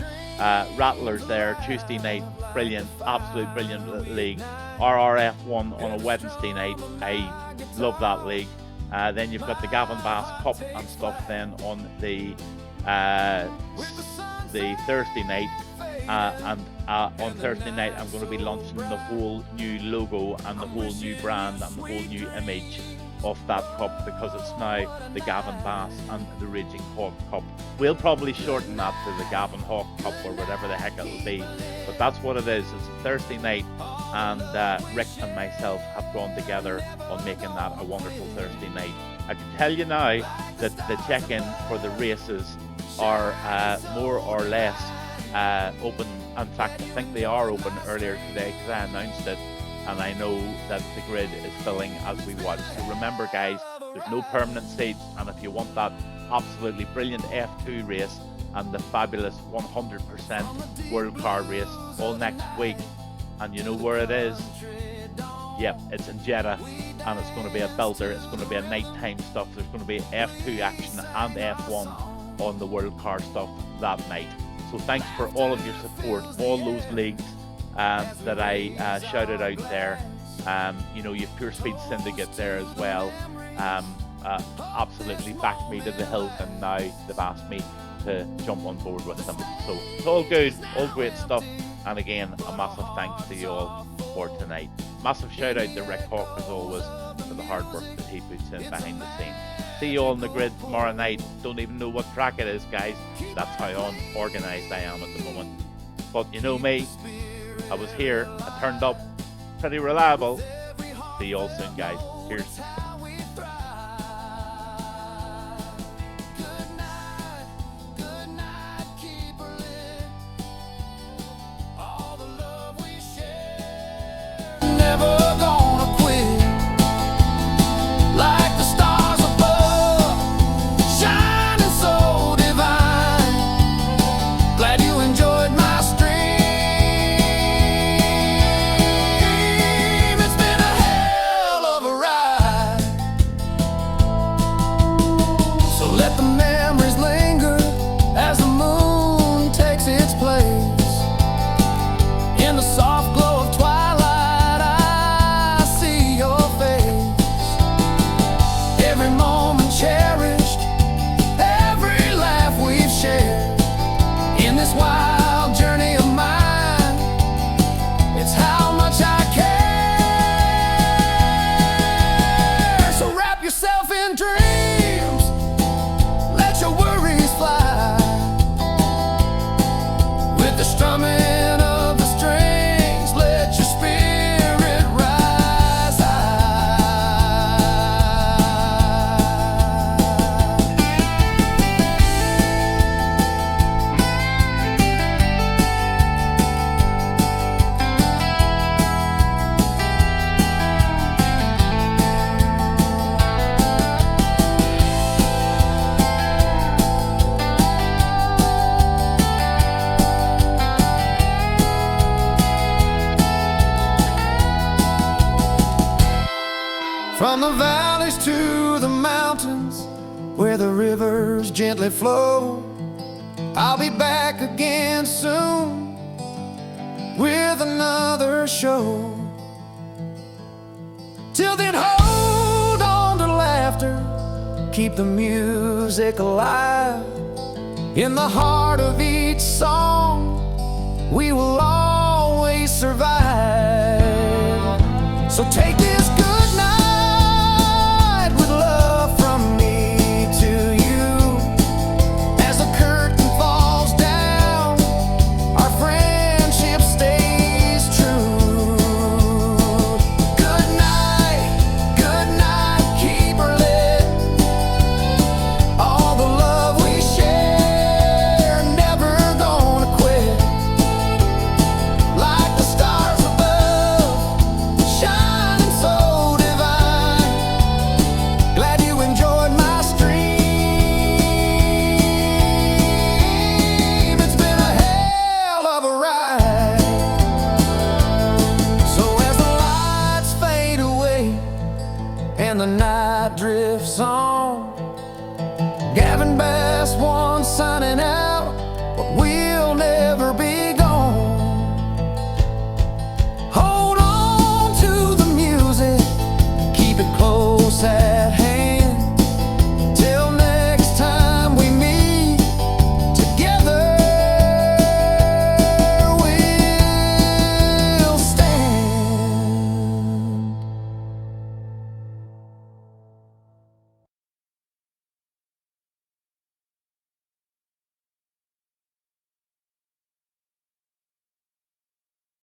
Rattlers there Tuesday night. Brilliant, absolute brilliant league. RRF1 on a Wednesday night. I love that league. Then you've got the Gavin Bass Cup and stuff then on the Thursday night, and on Thursday night I'm going to be launching the whole new logo and the whole new brand and the whole new image of that cup, because it's now the Gavin Bass and the Raging Hawk Cup. We'll probably shorten that to the Gavin Hawk Cup or whatever the heck it'll be, but that's what it is. It's a Thursday night, and Rick and myself have gone together on making that a wonderful Thursday night. I can tell you now that the check-in for the races are more or less open. In fact, I think they are open earlier today because I announced it, and I know that the grid is filling as we watch. So remember, guys, there's no permanent seats, and if you want that absolutely brilliant F2 race and the fabulous 100% World Car race all next week, and you know where it is? Yep, it's in Jeddah, and it's going to be a belter. It's going to be a nighttime stuff. There's going to be F2 action and F1 on the World Car stuff that night. So thanks for all of your support, all those leagues that I shouted out there. You know, you've Pure Speed Syndicate there as well. Absolutely backed me to the hilt, and now they've asked me to jump on board with them. So it's all good, all great stuff. And again, a massive thanks to you all for tonight. Massive shout out to Rick Hawk as always for the hard work that he puts in behind the scenes. See you all on the grid tomorrow night. Don't even know what track it is, guys. That's how unorganised I am at the moment. But you know me, I was here, I turned up, pretty reliable. See you all soon, guys. Cheers. From the valleys to the mountains, where the rivers gently flow, I'll be back again soon with another show. Till then, hold on to laughter, keep the music alive. In the heart of each song, we will always survive. So take